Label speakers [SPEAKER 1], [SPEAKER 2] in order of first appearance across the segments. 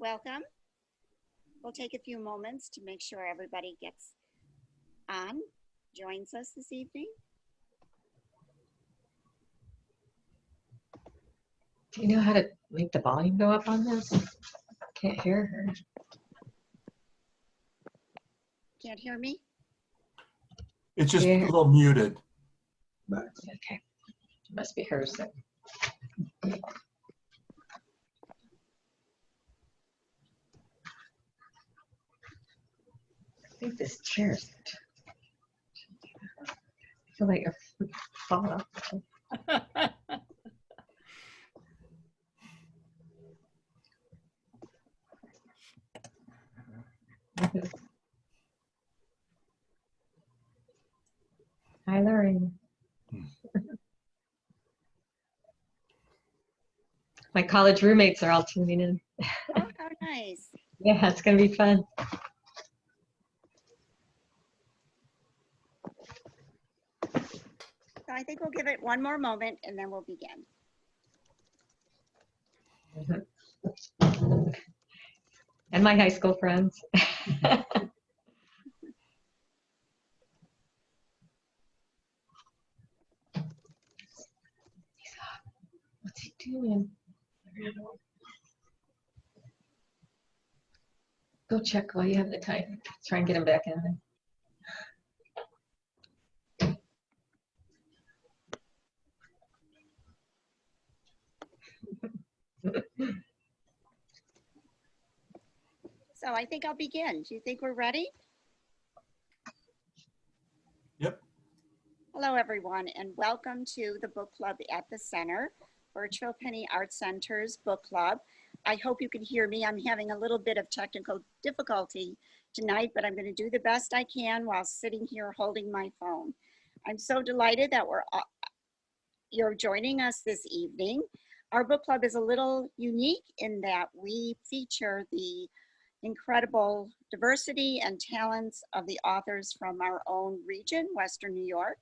[SPEAKER 1] welcome. We'll take a few moments to make sure everybody gets on, joins us this evening.
[SPEAKER 2] Do you know how to make the volume go up on this? Can't hear her.
[SPEAKER 1] Can't hear me?
[SPEAKER 3] It's just
[SPEAKER 2] Yeah.
[SPEAKER 3] a little muted.
[SPEAKER 2] Okay, it must be hers then. I think this chair's. I feel like a fall off. Hi, Lorraine. My college roommates are all tuning in.
[SPEAKER 1] Oh, how nice.
[SPEAKER 2] Yeah, it's gonna be fun.
[SPEAKER 1] So I think we'll give it one more moment and then we'll begin.
[SPEAKER 2] And my high school friends. What's he doing? Go check while you have the time. Try and get him back in.
[SPEAKER 1] So I think I'll begin. Do you think we're ready?
[SPEAKER 3] Yep.
[SPEAKER 1] Hello, everyone, and welcome to the book club at the Center, Virtual Penny Art Center's book club. I hope you can hear me. I'm having a little bit of technical difficulty tonight, but I'm going to do the best I can while sitting here holding my phone. I'm so delighted that you're joining us this evening. Our book club is a little unique in that we feature the incredible diversity and talents of the authors from our own region, Western New York.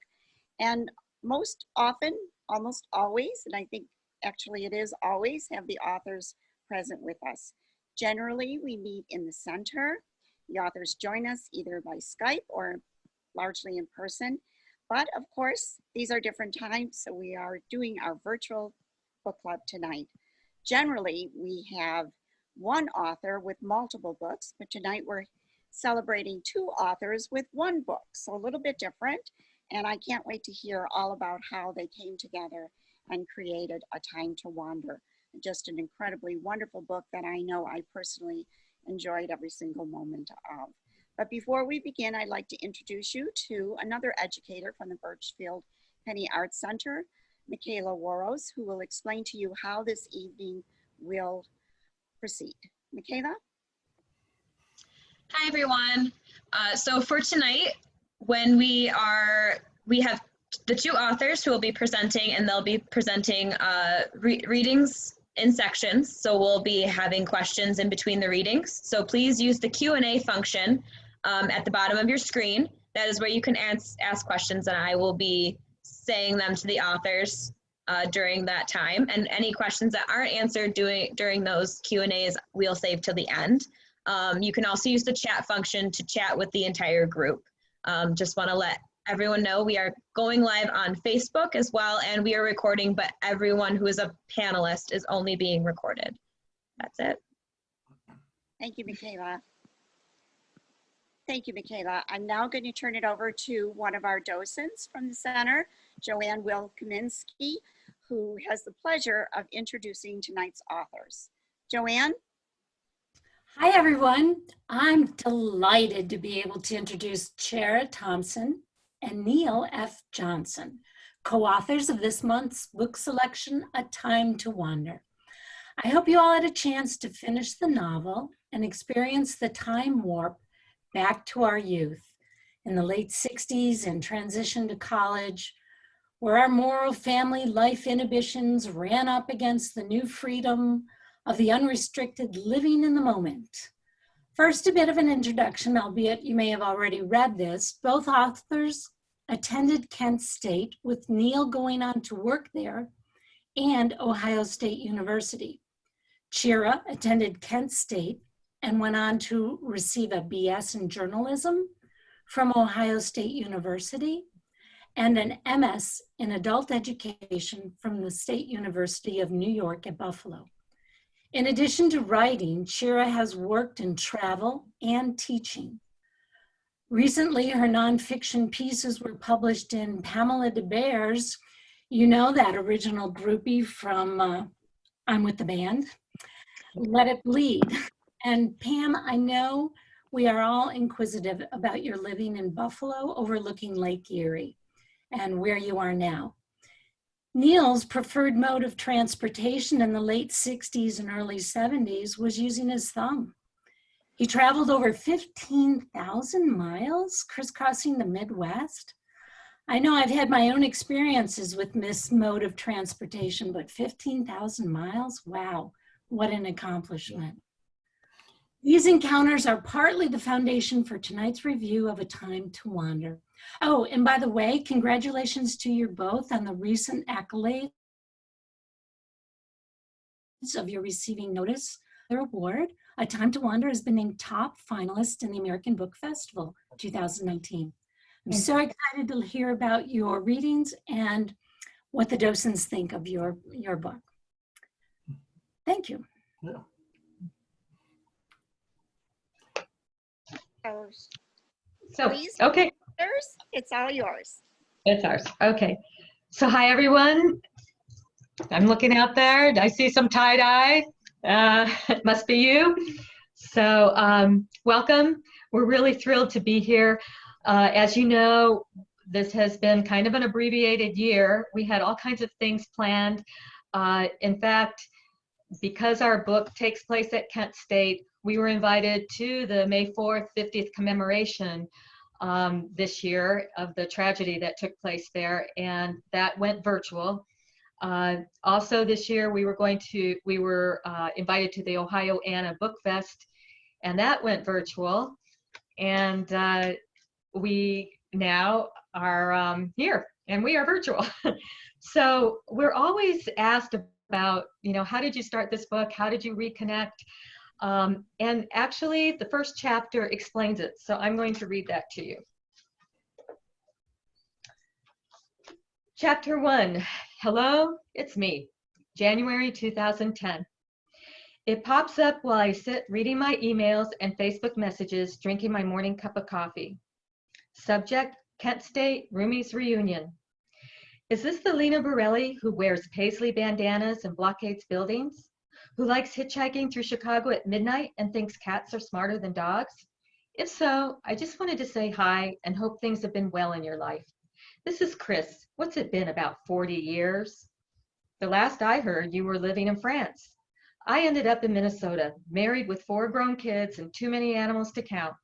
[SPEAKER 1] And most often, almost always, and I think actually it is always, have the authors present with us. Generally, we meet in the center. The authors join us either by Skype or largely in person. But of course, these are different times, so we are doing our virtual book club tonight. Generally, we have one author with multiple books, but tonight we're celebrating two authors with one book, so a little bit different. And I can't wait to hear all about how they came together and created A Time to Wander. Just an incredibly wonderful book that I know I personally enjoyed every single moment of. But before we begin, I'd like to introduce you to another educator from the Birchfield Penny Arts Center, Michaela Warros, who will explain to you how this evening will proceed. Michaela?
[SPEAKER 4] Hi, everyone. So for tonight, when we have the two authors who will be presenting, and they'll be presenting readings in sections. So we'll be having questions in between the readings. So please use the Q&A function at the bottom of your screen. That is where you can ask questions, and I will be saying them to the authors during that time. And any questions that aren't answered during those Q&As, we'll save till the end. You can also use the chat function to chat with the entire group. Just want to let everyone know we are going live on Facebook as well, and we are recording, but everyone who is a panelist is only being recorded. That's it.
[SPEAKER 1] Thank you, Michaela. Thank you, Michaela. I'm now going to turn it over to one of our docents from the center, Joanne Wilkominski, who has the pleasure of introducing tonight's authors. Joanne?
[SPEAKER 5] Hi, everyone. I'm delighted to be able to introduce Chera Thompson and Neil F. Johnson, co-authors of this month's book selection, A Time to Wander. I hope you all had a chance to finish the novel and experience the time warp back to our youth in the late 60s and transition to college, where our moral family life inhibitions ran up against the new freedom of the unrestricted living in the moment. First, a bit of an introduction, albeit you may have already read this. Both authors attended Kent State, with Neil going on to work there, and Ohio State University. Chera attended Kent State and went on to receive a BS in journalism from Ohio State University and an MS in adult education from the State University of New York at Buffalo. In addition to writing, Chera has worked in travel and teaching. Recently, her nonfiction pieces were published in Pamela DeBear's, you know, that original groupie from I'm With the Band, Let It Bleed. And Pam, I know we are all inquisitive about your living in Buffalo overlooking Lake Erie and where you are now. Neil's preferred mode of transportation in the late 60s and early 70s was using his thumb. He traveled over 15,000 miles crisscrossing the Midwest. I know I've had my own experiences with this mode of transportation, but 15,000 miles, wow, what an accomplishment. These encounters are partly the foundation for tonight's review of A Time to Wander. Oh, and by the way, congratulations to you both on the recent accolades of your receiving notice their award. A Time to Wander has been named top finalist in the American Book Festival 2019. I'm so excited to hear about your readings and what the docents think of your book. Thank you.
[SPEAKER 3] Yeah.
[SPEAKER 2] So,
[SPEAKER 1] Please.
[SPEAKER 2] okay,
[SPEAKER 1] It's all yours.
[SPEAKER 2] it's ours. Okay. So hi, everyone. I'm looking out there. I see some tie-dye. It must be you. So welcome. We're really thrilled to be here. As you know, this has been kind of an abbreviated year. We had all kinds of things planned. In fact, because our book takes place at Kent State, we were invited to the May 4th, 50th commemoration this year of the tragedy that took place there, and that went virtual. Also this year, we were invited to the Ohio Anna Book Fest, and that went virtual. And we now are here, and we are virtual. So we're always asked about, you know, how did you start this book? How did you reconnect? And actually, the first chapter explains it. So I'm going to read that to you. Chapter 1. Hello, it's me. January 2010. It pops up while I sit reading my emails and Facebook messages, drinking my morning cup of coffee. Subject, Kent State Roomies Reunion. Is this the Lena Borelli who wears paisley bandanas and blockades buildings? Who likes hitchhiking through Chicago at midnight and thinks cats are smarter than dogs? If so, I just wanted to say hi and hope things have been well in your life. This is Chris. What's it been, about 40 years? The last I heard, you were living in France. I ended up in Minnesota, married with 4 grown kids and too many animals to count.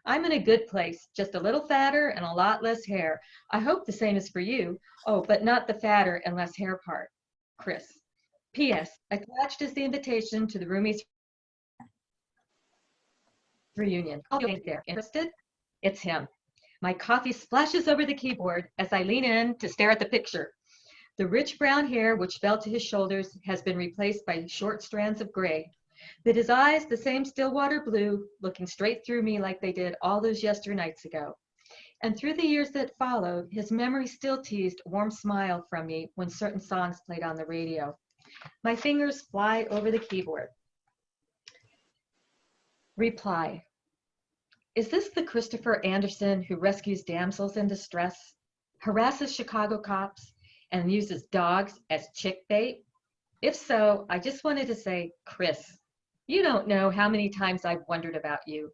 [SPEAKER 2] I'm in a good place, just a little fatter and a lot less hair. I hope the same is for you. Oh, but not the fatter and less hair part. Chris. P.S. Attached is the invitation to the Roomies reunion. I'll be there. Interested? It's him. My coffee splashes over the keyboard as I lean in to stare at the picture. The rich brown hair, which fell to his shoulders, has been replaced by short strands of gray. But his eyes, the same Stillwater blue, looking straight through me like they did all those yesternights ago. And through the years that followed, his memory still teased a warm smile from me when certain songs played on the radio. My fingers fly over the keyboard. Reply. Is this the Christopher Anderson who rescues damsels in distress, harasses Chicago cops, and uses dogs as chick bait? If so, I just wanted to say, Chris, you don't know how many times I've wondered about you.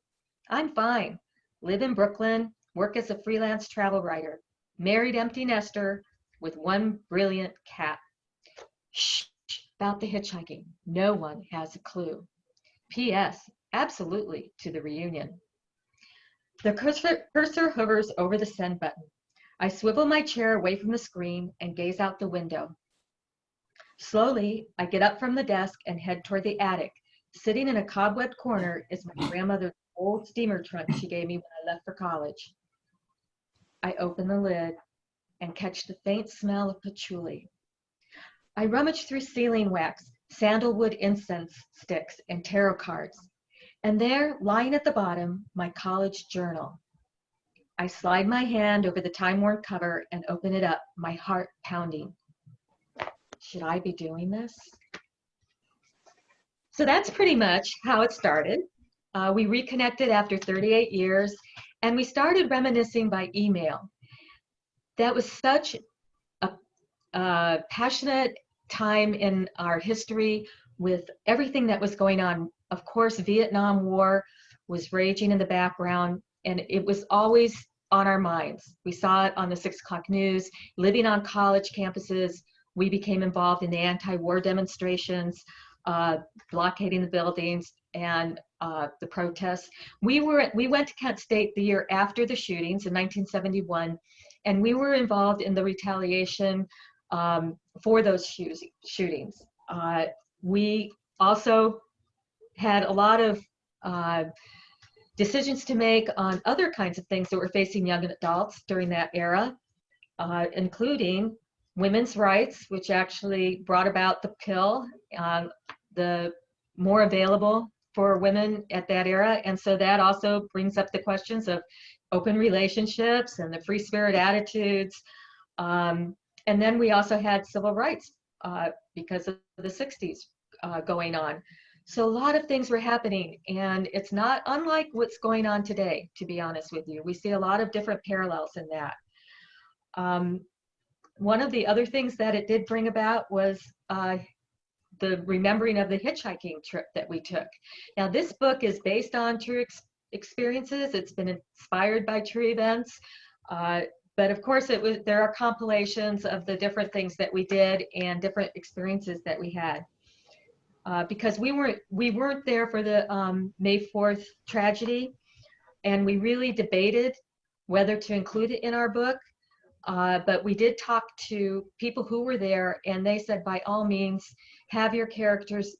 [SPEAKER 2] I'm fine. Live in Brooklyn, work as a freelance travel writer, married empty nester with 1 brilliant cat. Shh, about the hitchhiking. No one has a clue. P.S. Absolutely to the reunion. The cursor hovers over the send button. I swivel my chair away from the screen and gaze out the window. Slowly, I get up from the desk and head toward the attic. Sitting in a cobwebbed corner is my grandmother's old steamer trunk she gave me when I left for college. I open the lid and catch the faint smell of patchouli. I rummage through sealing wax, sandalwood incense sticks, and tarot cards. And there, lying at the bottom, my college journal. I slide my hand over the time-worn cover and open it up, my heart pounding. Should I be doing this? So that's pretty much how it started. We reconnected after 38 years, and we started reminiscing by email. That was such a passionate time in our history with everything that was going on. Of course, Vietnam War was raging in the background, and it was always on our minds. We saw it on the 6 o'clock news. Living on college campuses, we became involved in the anti-war demonstrations, blockading the buildings, and the protests. We went to Kent State the year after the shootings in 1971, and we were involved in the retaliation for those shootings. We also had a lot of decisions to make on other kinds of things that were facing young adults during that era, including women's rights, which actually brought about the pill, the more available for women at that era. And so that also brings up the questions of open relationships and the free spirit attitudes. And then we also had civil rights because of the 60s going on. So a lot of things were happening, and it's not unlike what's going on today, to be honest with you. We see a lot of different parallels in that. One of the other things that it did bring about was the remembering of the hitchhiking trip that we took. Now, this book is based on true experiences. It's been inspired by true events. But of course, there are compilations of the different things that we did and different experiences that we had. Because we weren't there for the May 4th tragedy, and we really debated whether to include it in our book. But we did talk to people who were there, and they said, by all means, have your characters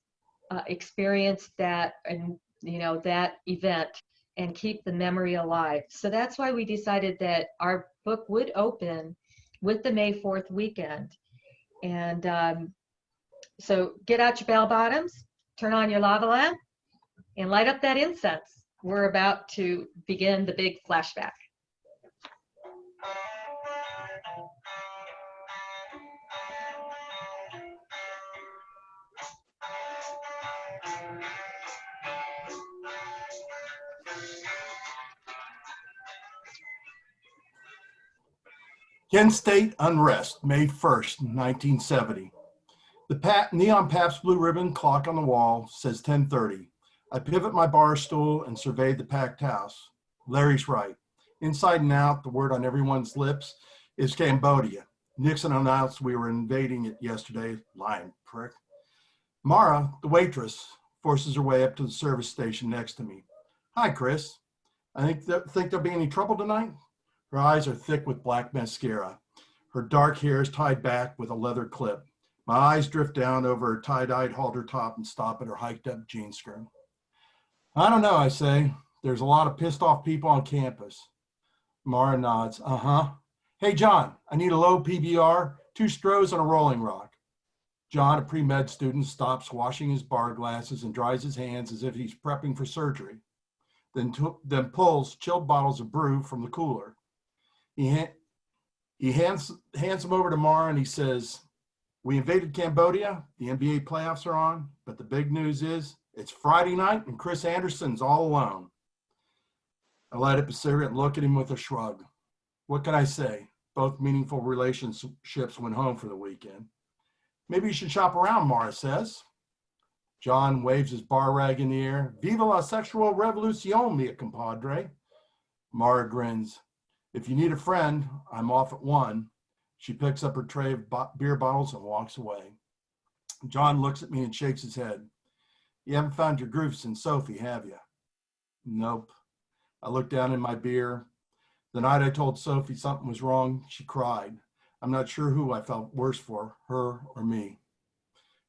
[SPEAKER 2] experience that, and that event, and keep the memory alive. So that's why we decided that our book would open with the May 4th weekend. And so get out your bell bottoms, turn on your lava lamp, and light up that incense. We're about to begin the big flashback.
[SPEAKER 3] Kent State unrest, May 1st, 1970. The neon Pabst Blue Ribbon clock on the wall says 10:30. I pivot my bar stool and survey the packed house. Larry's right. Inside and out, the word on everyone's lips is Cambodia. Nixon announced we were invading it yesterday. Lying prick. Mara, the waitress, forces her way up to the service station next to me. Hi, Chris. I think there'll be any trouble tonight? Her eyes are thick with black mascara. Her dark hair is tied back with a leather clip. My eyes drift down over her tie-dyed halter top and stop at her hiked-up jean skirt. I don't know, I say. There's a lot of pissed-off people on campus. Mara nods. Uh-huh. Hey, John, I need a low PBR, 2 Strohs, and a Rolling Rock. John, a pre-med student, stops washing his bar glasses and dries his hands as if he's prepping for surgery. Then pulls chilled bottles of brew from the cooler. He hands them over to Mara and he says, we invaded Cambodia, the NBA playoffs are on, but the big news is it's Friday night and Chris Anderson's all alone. I light up a cigarette and look at him with a shrug. What can I say? Both meaningful relationships went home for the weekend. Maybe you should shop around, Mara says. John waves his bar rag in the air. Viva la sexual revolucion, mia compadre. Mara grins. If you need a friend, I'm off at 1. She picks up her tray of beer bottles and walks away. John looks at me and shakes his head. You haven't found your groove since Sophie, have you? Nope. I looked down in my beer. The night I told Sophie something was wrong, she cried. I'm not sure who I felt worse for, her or me.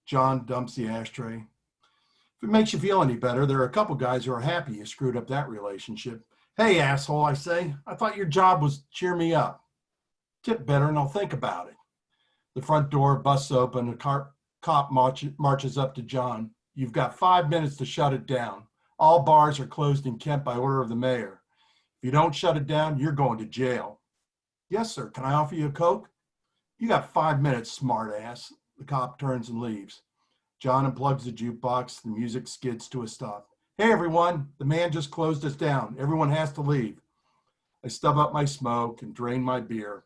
[SPEAKER 3] John dumps the ashtray. If it makes you feel any better, there are a couple guys who are happy you screwed up that relationship. Hey, asshole, I say. I thought your job was to cheer me up. Tip better and I'll think about it. The front door busts open. A Cop marches up to John. You've got 5 minutes to shut it down. All bars are closed in Kent by order of the mayor. If you don't shut it down, you're going to jail. Yes, sir. Can I offer you a Coke? You got 5 minutes, smart ass. The cop turns and leaves. John unplugs the jukebox. The music skids to a stop. Hey, everyone. The man just closed us down. Everyone has to leave. I stub up my smoke and drain my beer.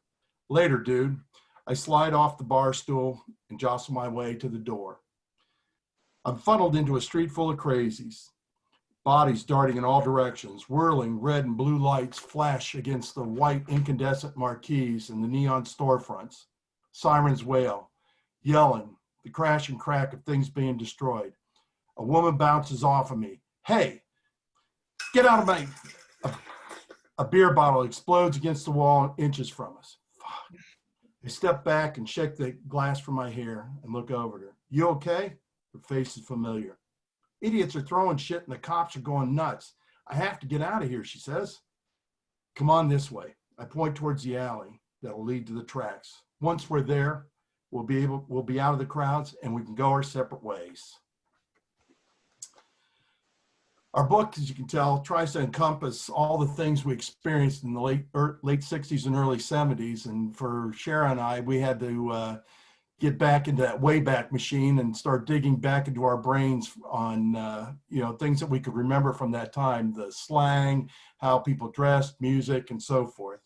[SPEAKER 3] Later, dude. I slide off the bar stool and jostle my way to the door. I'm funneled into a street full of crazies. Bodies darting in all directions, whirling red and blue lights flash against the white incandescent marquees and the neon storefronts. Sirens wail, yelling, the crash and crack of things being destroyed. A woman bounces off of me. Hey, get out of my... A beer bottle explodes against the wall inches from us. Fuck. I step back and shake the glass from my hair and look over at her. You okay? Her face is familiar. Idiots are throwing shit and the cops are going nuts. I have to get out of here, she says. Come on this way. I point towards the alley that'll lead to the tracks. Once we're there, we'll be out of the crowds and we can go our separate ways. Our book, as you can tell, tries to encompass all the things we experienced in the late 60s and early 70s. And for Chera and I, we had to get back into that Wayback Machine and start digging back into our brains on things that we could remember from that time, the slang, how people dressed, music, and so forth.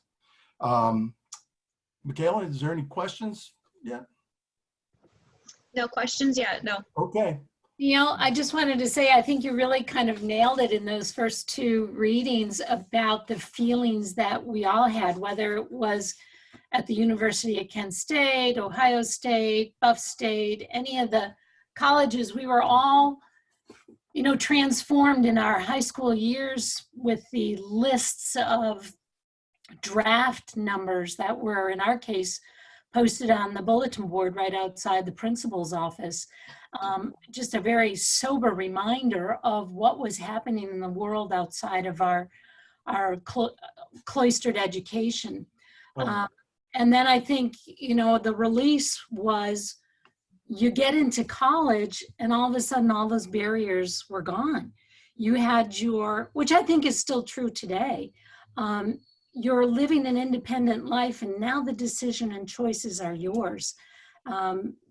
[SPEAKER 3] Michaela, is there any questions yet?
[SPEAKER 4] No questions yet, no.
[SPEAKER 3] Okay.
[SPEAKER 5] Neil, I just wanted to say, I think you really kind of nailed it in those first two readings about the feelings that we all had, whether it was at the University of Kent State, Ohio State, Buff State, any of the colleges. We were all, transformed in our high school years with the lists of draft numbers that were, in our case, posted on the bulletin board right outside the principal's office. Just a very sober reminder of what was happening in the world outside of our cloistered education. And then I think, the release was you get into college and all of a sudden all those barriers were gone. You had which I think is still true today, you're living an independent life and now the decision and choices are yours,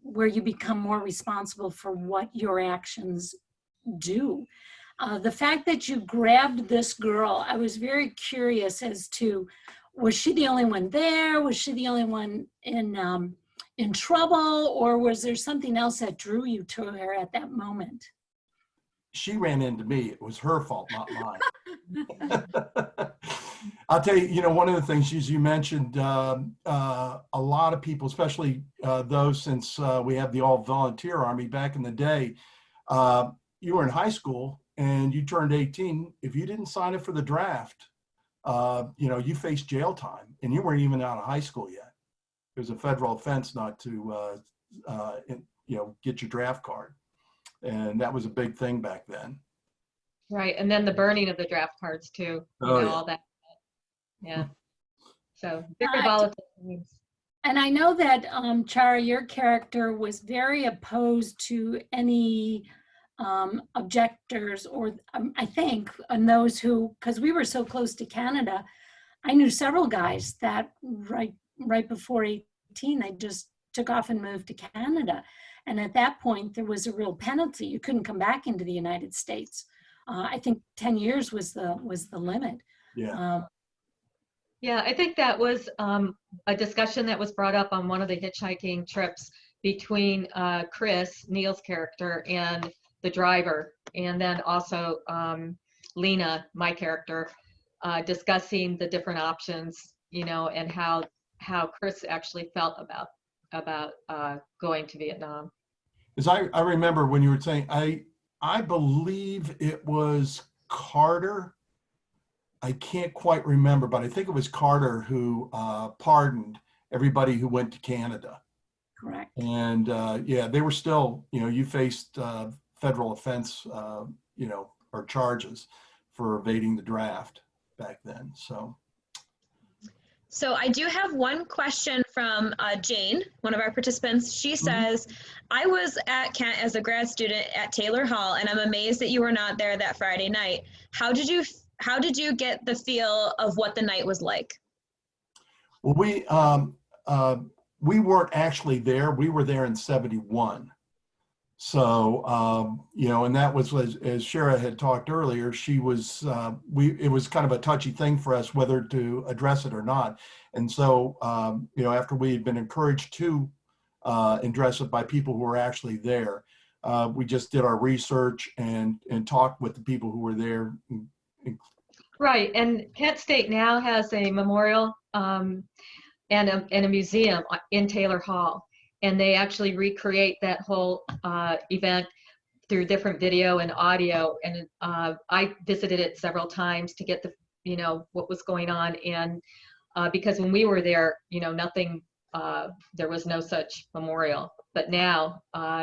[SPEAKER 5] where you become more responsible for what your actions do. The fact that you grabbed this girl, I was very curious as to, was she the only one there? Was she the only one in trouble? Or was there something else that drew you to her at that moment?
[SPEAKER 3] She ran into me. It was her fault, not mine. I'll tell you, one of the things, as you mentioned, a lot of people, especially those since we have the all-volunteer army back in the day, you were in high school and you turned 18. If you didn't sign up for the draft, you faced jail time and you weren't even out of high school yet. It was a federal offense not to, get your draft card. And that was a big thing back then.
[SPEAKER 2] Right, and then the burning of the draft cards too. All that. Yeah. So very volatile things.
[SPEAKER 5] And I know that Chera, your character was very opposed to any objectors, or I think, and those who, because we were so close to Canada, I knew several guys that right before 18, they just took off and moved to Canada. And at that point, there was a real penalty. You couldn't come back into the United States. I think 10 years was the limit.
[SPEAKER 3] Yeah.
[SPEAKER 2] Yeah, I think that was a discussion that was brought up on one of the hitchhiking trips between Chris, Neil's character, and the driver, and then also Lena, my character, discussing the different options, and how Chris actually felt about going to Vietnam.
[SPEAKER 3] As I remember when you were saying, I believe it was Carter. I can't quite remember, but I think it was Carter who pardoned everybody who went to Canada.
[SPEAKER 5] Correct.
[SPEAKER 3] And they were still, you faced federal offense, or charges for evading the draft back then. So.
[SPEAKER 4] So I do have one question from Jane, one of our participants. She says, I was at Kent as a grad student at Taylor Hall, and I'm amazed that you were not there that Friday night. How did you get the feel of what the night was like?
[SPEAKER 3] Well, we weren't actually there. We were there in '71. So, you know, and that was, as Chera had talked earlier, she was, it was kind of a touchy thing for us whether to address it or not. And so, you know, after we had been encouraged to address it by people who were actually there, we just did our research and talked with the people who were there.
[SPEAKER 2] Right, and Kent State now has a memorial and a museum in Taylor Hall. And they actually recreate that whole event through different video and audio. And I visited it several times to get the, you know, what was going on. And because when we were there, you know, nothing, there was no such memorial. But now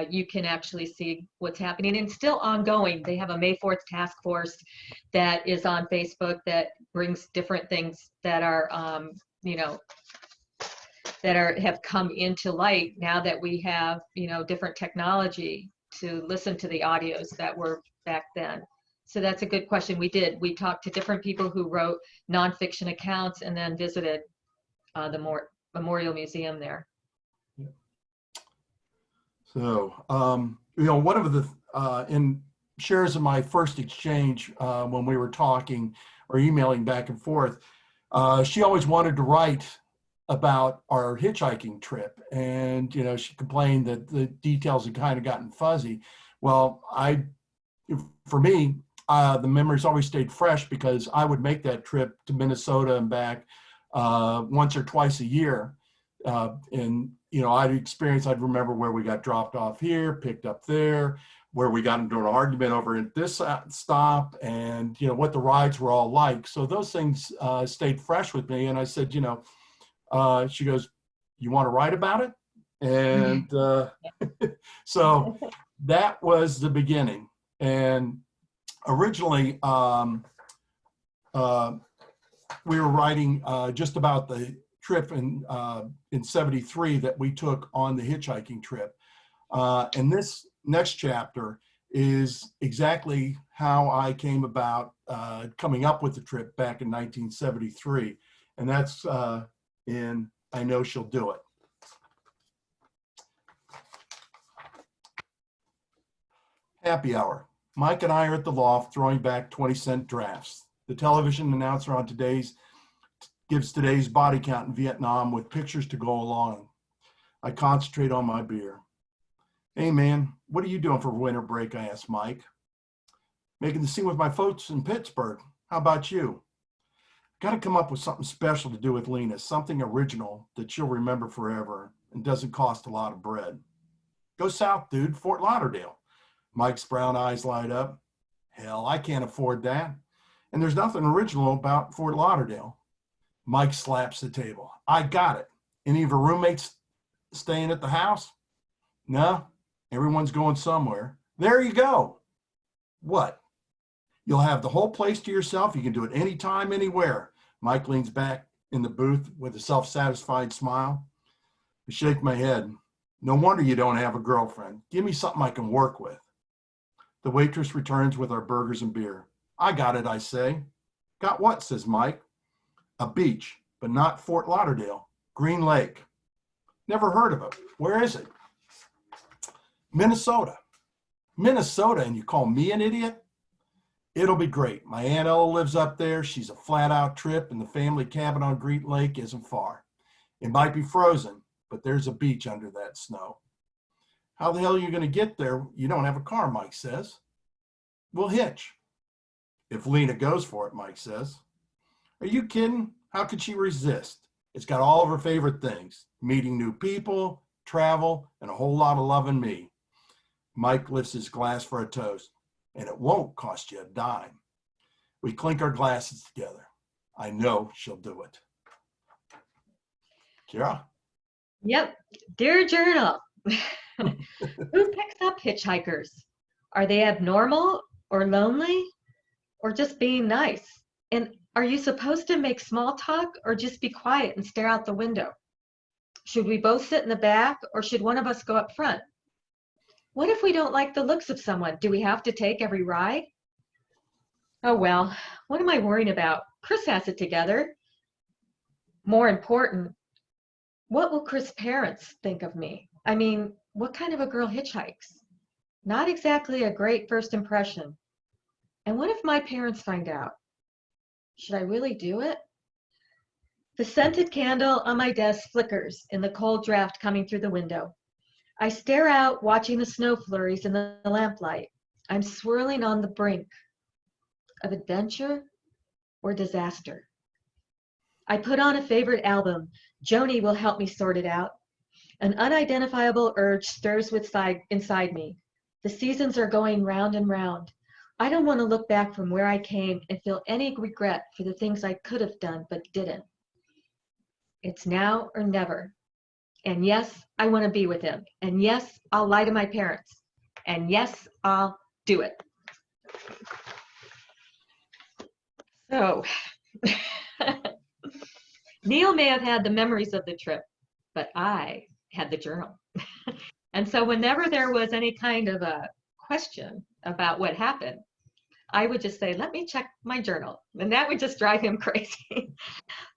[SPEAKER 2] you can actually see what's happening, and still ongoing. They have a May 4th task force that is on Facebook that brings different things that are, you know, that have come into light now that we have, you know, different technology to listen to the audios that were back then. So that's a good question. We talked to different people who wrote nonfiction accounts and then visited the Memorial Museum there.
[SPEAKER 3] So, you know, one of the, in Chera's and my first exchange when we were talking or emailing back and forth, she always wanted to write about our hitchhiking trip. And, you know, she complained that the details had kind of gotten fuzzy. Well, for me, the memories always stayed fresh because I would make that trip to Minnesota and back once or twice a year. And, you know, I'd remember where we got dropped off here, picked up there, where we got into an argument over at this stop, and, you know, what the rides were all like. So those things stayed fresh with me. And I said, you know, she goes, you want to write about it? And so that was the beginning. And originally, we were writing just about the trip in '73 that we took on the hitchhiking trip. And this next chapter is exactly how I came about coming up with the trip back in 1973. And that's in I Know She'll Do It. Happy hour. Mike and I are at the loft throwing back 20-cent drafts. The television announcer on gives today's body count in Vietnam with pictures to go along. I concentrate on my beer. Hey man, what are you doing for winter break? I asked Mike. Making the scene with my folks in Pittsburgh. How about you? Got to come up with something special to do with Lena, something original that she'll remember forever and doesn't cost a lot of bread. Go south, dude, Fort Lauderdale. Mike's brown eyes light up. Hell, I can't afford that. And there's nothing original about Fort Lauderdale. Mike slaps the table. I got it. Any of her roommates staying at the house? No, everyone's going somewhere. There you go. What? You'll have the whole place to yourself. You can do it anytime, anywhere. Mike leans back in the booth with a self-satisfied smile. I shake my head. No wonder you don't have a girlfriend. Give me something I can work with. The waitress returns with our burgers and beer. I got it, I say. Got what, says Mike. A beach, but not Fort Lauderdale. Green Lake. Never heard of it. Where is it? Minnesota. Minnesota, and you call me an idiot? It'll be great. My Aunt Ella lives up there. She's a flat out trip, and the family cabin on Green Lake isn't far. It might be frozen, but there's a beach under that snow. How the hell are you going to get there? You don't have a car, Mike says. We'll hitch. If Lena goes for it, Mike says. Are you kidding? How could she resist? It's got all of her favorite things. Meeting new people, travel, and a whole lot of loving me. Mike lifts his glass for a toast. And it won't cost you a dime. We clink our glasses together. I know she'll do it. Chera?
[SPEAKER 2] Yep. Dear Journal, who picks up hitchhikers? Are they abnormal or lonely or just being nice? And Are you supposed to make small talk or just be quiet and stare out the window? Should we both sit in the back or should one of us go up front? What if we don't like the looks of someone? Do we have to take every ride? Oh well, what am I worrying about? Chris has it together. More important, what will Chris' parents think of me? I mean, what kind of a girl hitchhikes? Not exactly a great first impression. And what if my parents find out? Should I really do it? The scented candle on my desk flickers in the cold draft coming through the window. I stare out, watching the snow flurries in the lamplight. I'm swirling on the brink of adventure or disaster. I put on a favorite album. Joni will help me sort it out. An unidentifiable urge stirs inside me. The seasons are going round and round. I don't want to look back from where I came and feel any regret for the things I could have done but didn't. It's now or never. And yes, I want to be with him. And yes, I'll lie to my parents. And yes, I'll do it. So, Neil may have had the memories of the trip, but I had the journal. And so whenever there was any kind of a question about what happened, I would just say, let me check my journal. And that would just drive him crazy.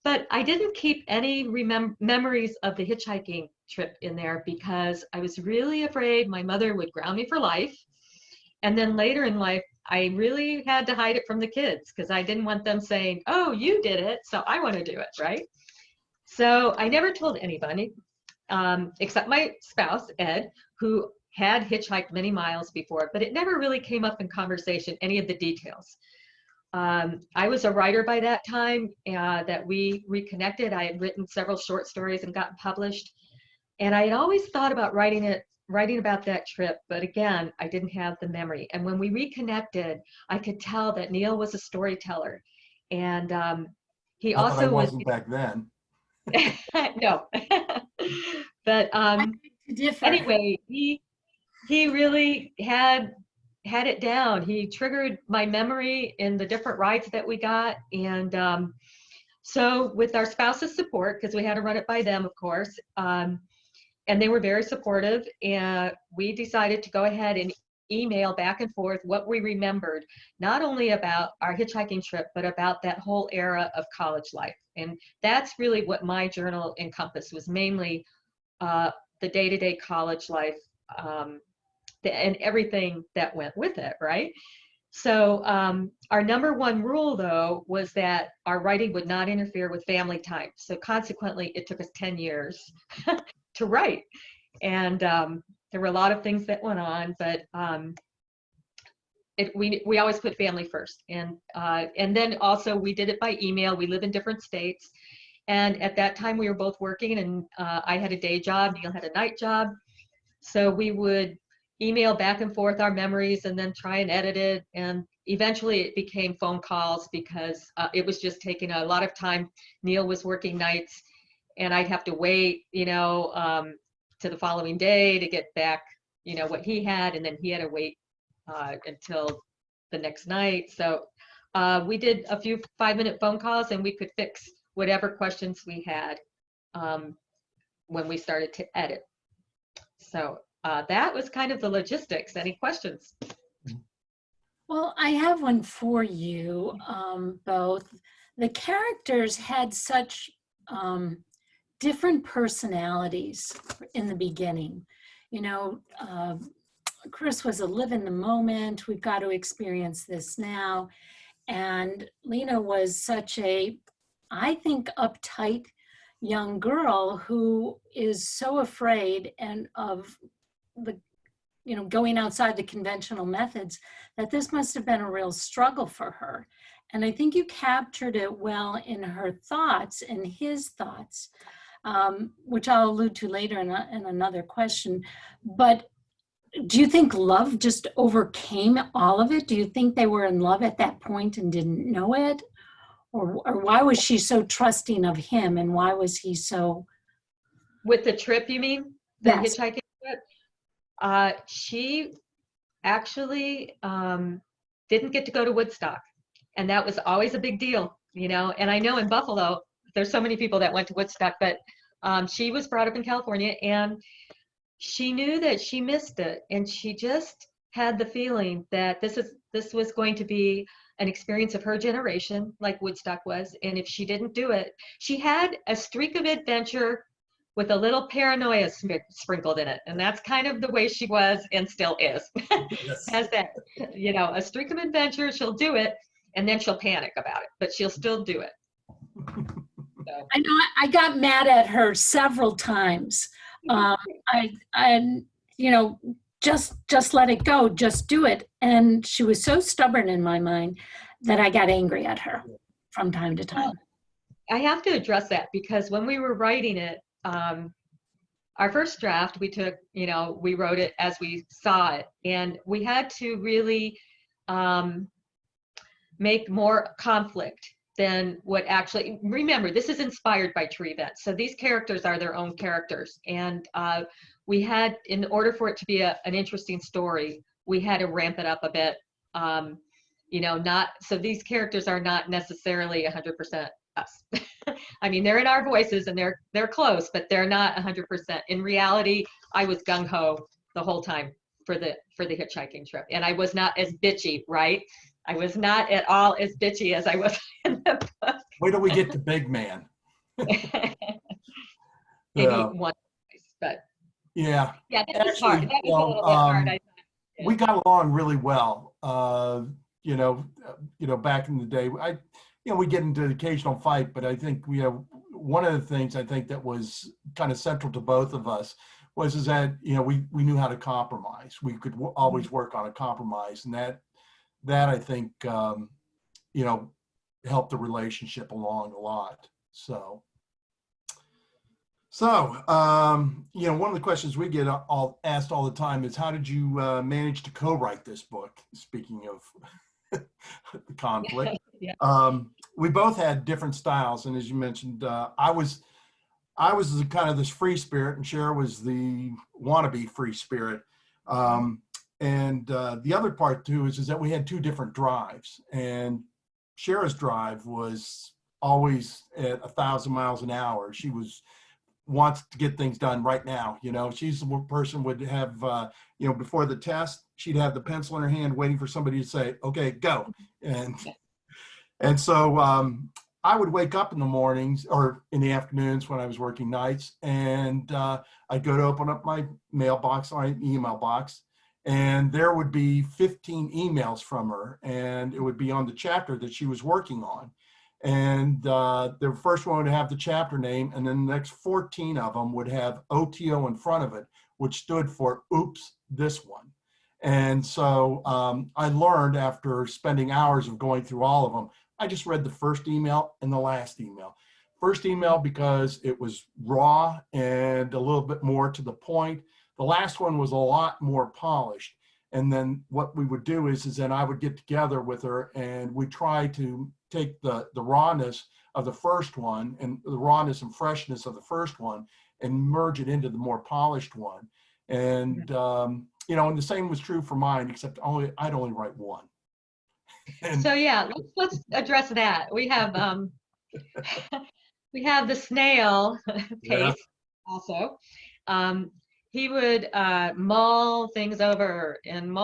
[SPEAKER 2] But I didn't keep any memories of the hitchhiking trip in there because I was really afraid my mother would ground me for life. And then later in life, I really had to hide it from the kids because I didn't want them saying, oh, you did it, so I want to do it, right? So I never told anybody except my spouse, Ed, who had hitchhiked many miles before, but it never really came up in conversation, any of the details. I was a writer by that time that we reconnected. I had written several short stories and gotten published. And I had always thought about writing about that trip, but again, I didn't have the memory. And when we reconnected, I could tell that Neil was a storyteller. And he
[SPEAKER 3] Not that I
[SPEAKER 2] also was.
[SPEAKER 3] wasn't back then.
[SPEAKER 2] No. But anyway, he really had it down. He triggered my memory in the different rides that we got. And so with our spouse's support, because we had to run it by them, of course, and they were very supportive, and we decided to go ahead and email back and forth what we remembered, not only about our hitchhiking trip, but about that whole era of college life. And that's really what my journal encompassed, was mainly the day-to-day college life and everything that went with it, right? So our number one rule, though, was that our writing would not interfere with family time. So consequently, it took us 10 years to write. And there were a lot of things that went on, but we always put family first. And then also we did it by email. We live in different states. And at that time we were both working, and I had a day job, Neil had a night job. So we would email back and forth our memories and then try and edit it. And eventually it became phone calls because it was just taking a lot of time. Neil was working nights and I'd have to wait, to the following day to get back, what he had. And then he had to wait until the next night. So we did a few 5-minute phone calls and we could fix whatever questions we had when we started to edit. So that was kind of the logistics. Any questions?
[SPEAKER 5] Well, I have one for you both. The characters had such different personalities in the beginning. Chris was a live in the moment, we've got to experience this now. And Lena was such a, I think, uptight young girl who is so afraid and of the, going outside the conventional methods, that this must have been a real struggle for her. And I think you captured it well in her thoughts and his thoughts, which I'll allude to later in another question. But do you think love just overcame all of it? Do you think they were in love at that point and didn't know it? Or why was she so trusting of him, and why was he so?
[SPEAKER 2] With the trip, you mean? The
[SPEAKER 5] Yes.
[SPEAKER 2] hitchhiking trip? She actually didn't get to go to Woodstock. And that was always a big deal you know, and I know in Buffalo, there's so many people that went to Woodstock, but she was brought up in California, and she knew that she missed it, and she just had the feeling that this was going to be an experience of her generation, like Woodstock was, and if she didn't do it, she had a streak of adventure with a little paranoia sprinkled in it, and that's kind of the way she was and still is.
[SPEAKER 3] Yes.
[SPEAKER 2] Has that, you know, a streak of adventure, she'll do it, and then she'll panic about it, but she'll still do it. So.
[SPEAKER 5] I know I got mad at her several times. You know, just let it go, just do it. And she was so stubborn in my mind that I got angry at her from time to time.
[SPEAKER 2] I have to address that because when we were writing it, our first draft, we took, you know, we wrote it as we saw it, and we had to really make more conflict than what actually, remember, this is inspired by true events. So these characters are their own characters. And we had, in order for it to be an interesting story, we had to ramp it up a bit. You know, so these characters are not necessarily 100% us. I mean, they're in our voices and they're close, but they're not 100%. In reality, I was gung-ho the whole time for the hitchhiking trip. And I was not as bitchy, right? I was not at all as bitchy as I was in the book.
[SPEAKER 3] Wait till we get to Big Man.
[SPEAKER 2] Maybe one, but
[SPEAKER 3] yeah,
[SPEAKER 2] that was hard. That was a little bit hard. I thought. Yeah.
[SPEAKER 3] We got along really well. You know, back in the day, we get into an occasional fight, but I think one of the things I think that was kind of central to both of us is that we knew how to compromise. We could always work on a compromise, and that I think helped the relationship along a lot. So one of the questions we get asked all the time is, how did you manage to co-write this book? Speaking of the conflict,
[SPEAKER 2] yeah.
[SPEAKER 3] We both had different styles, and as you mentioned, I was the kind of this free spirit, and Chera was the wannabe free spirit. And the other part too is that we had two different drives, and Chera's drive was always at 1,000 miles an hour. She wants to get things done right now. She's the person would have, before the test, she'd have the pencil in her hand waiting for somebody to say, okay, go. And so I would wake up in the mornings or in the afternoons when I was working nights, and I'd go to open up my mailbox, my email box, and there would be 15 emails from her, and it would be on the chapter that she was working on. And the first one would have the chapter name, and then the next 14 of them would have OTO in front of it, which stood for oops, this one. And so I learned after spending hours of going through all of them, I just read the first email and the last email. First email because it was raw and a little bit more to the point. The last one was a lot more polished. And then what we would do is then I would get together with her, and we try to take the rawness of the first one and the rawness and freshness of the first one and merge it into the more polished one. And, and the same was true for mine, except I'd only write one. And
[SPEAKER 2] so yeah, let's address that. We have the snail Pace also. He would mull things over, and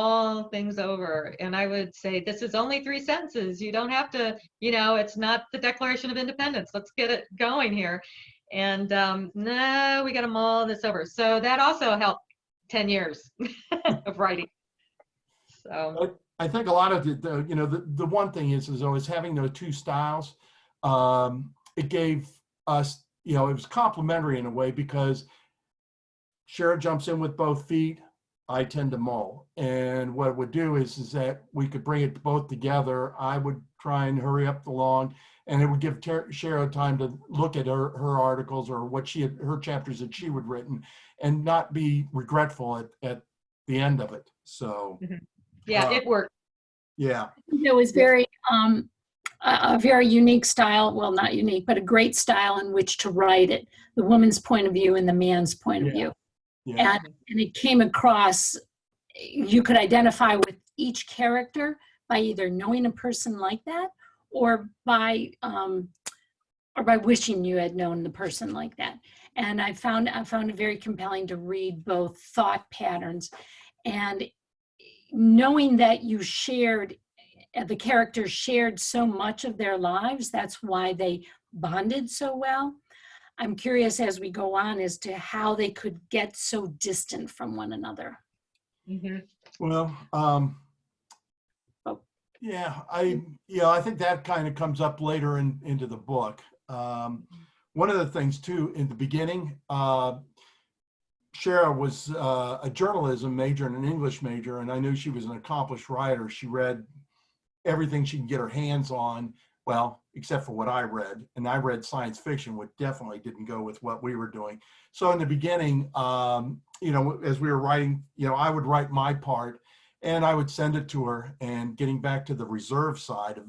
[SPEAKER 2] I would say, this is only 3 sentences. You don't have to, it's not the Declaration of Independence. Let's get it going here. And no, we got to mull this over. So that also helped 10 years of writing. So
[SPEAKER 3] I think a lot of the one thing is always having those two styles. It gave us, it was complementary in a way, because Chera jumps in with both feet, I tend to mull. And what it would do is that we could bring it both together. I would try and hurry up along, and it would give Chera time to look at her articles or her chapters that she would written, and not be regretful at the end of it. So
[SPEAKER 2] yeah, it worked.
[SPEAKER 3] Yeah.
[SPEAKER 5] It was very, a very unique style. Well, not unique, but a great style in which to write it. The woman's point of view and the man's point of view.
[SPEAKER 3] Yeah.
[SPEAKER 5] And it came across, you could identify with each character by either knowing a person like that or by wishing you had known the person like that. And I found it very compelling to read both thought patterns, and knowing that you shared, the characters shared so much of their lives. That's why they bonded so well. I'm curious as we go on as to how they could get so distant from one another.
[SPEAKER 2] Mm-hmm.
[SPEAKER 3] Well, yeah, I think that kind of comes up later into the book. One of the things too, in the beginning, Chera was a journalism major and an English major, and I knew she was an accomplished writer. She read everything she could get her hands on, well, except for what I read. And I read science fiction, which definitely didn't go with what we were doing. So in the beginning, as we were writing, I would write my part and I would send it to her. And getting back to the reserve side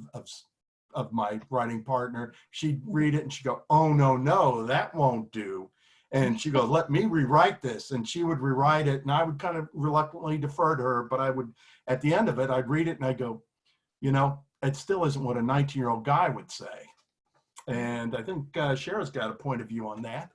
[SPEAKER 3] of my writing partner, she'd read it and she'd go, oh, no, that won't do. And she goes, let me rewrite this. And she would rewrite it. And I would kind of reluctantly defer to her, but I would, at the end of it, I'd read it and I'd go, it still isn't what a 19-year-old guy would say. And I think Chera's got a point of view on that.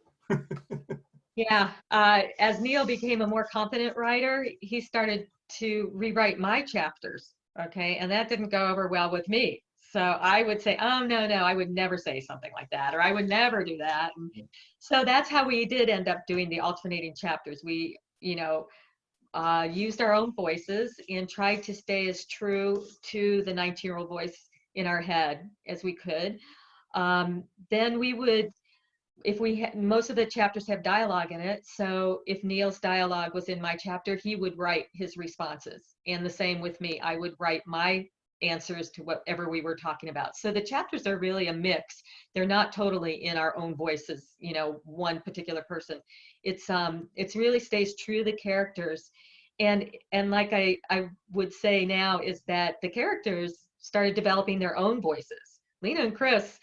[SPEAKER 2] Yeah, as Neil became a more competent writer, he started to rewrite my chapters, okay? And that didn't go over well with me. So I would say, oh, no, I would never say something like that, or I would never do that. And so that's how we did end up doing the alternating chapters. We, used our own voices and tried to stay as true to the 19-year-old voice in our head as we could. Then we would, if we had, most of the chapters have dialogue in it. So if Neil's dialogue was in my chapter, he would write his responses. And the same with me, I would write my answers to whatever we were talking about. So the chapters are really a mix. They're not totally in our own voices, one particular person. It's really stays true to the characters. And like I would say now is that the characters started developing their own voices. Lena and Chris,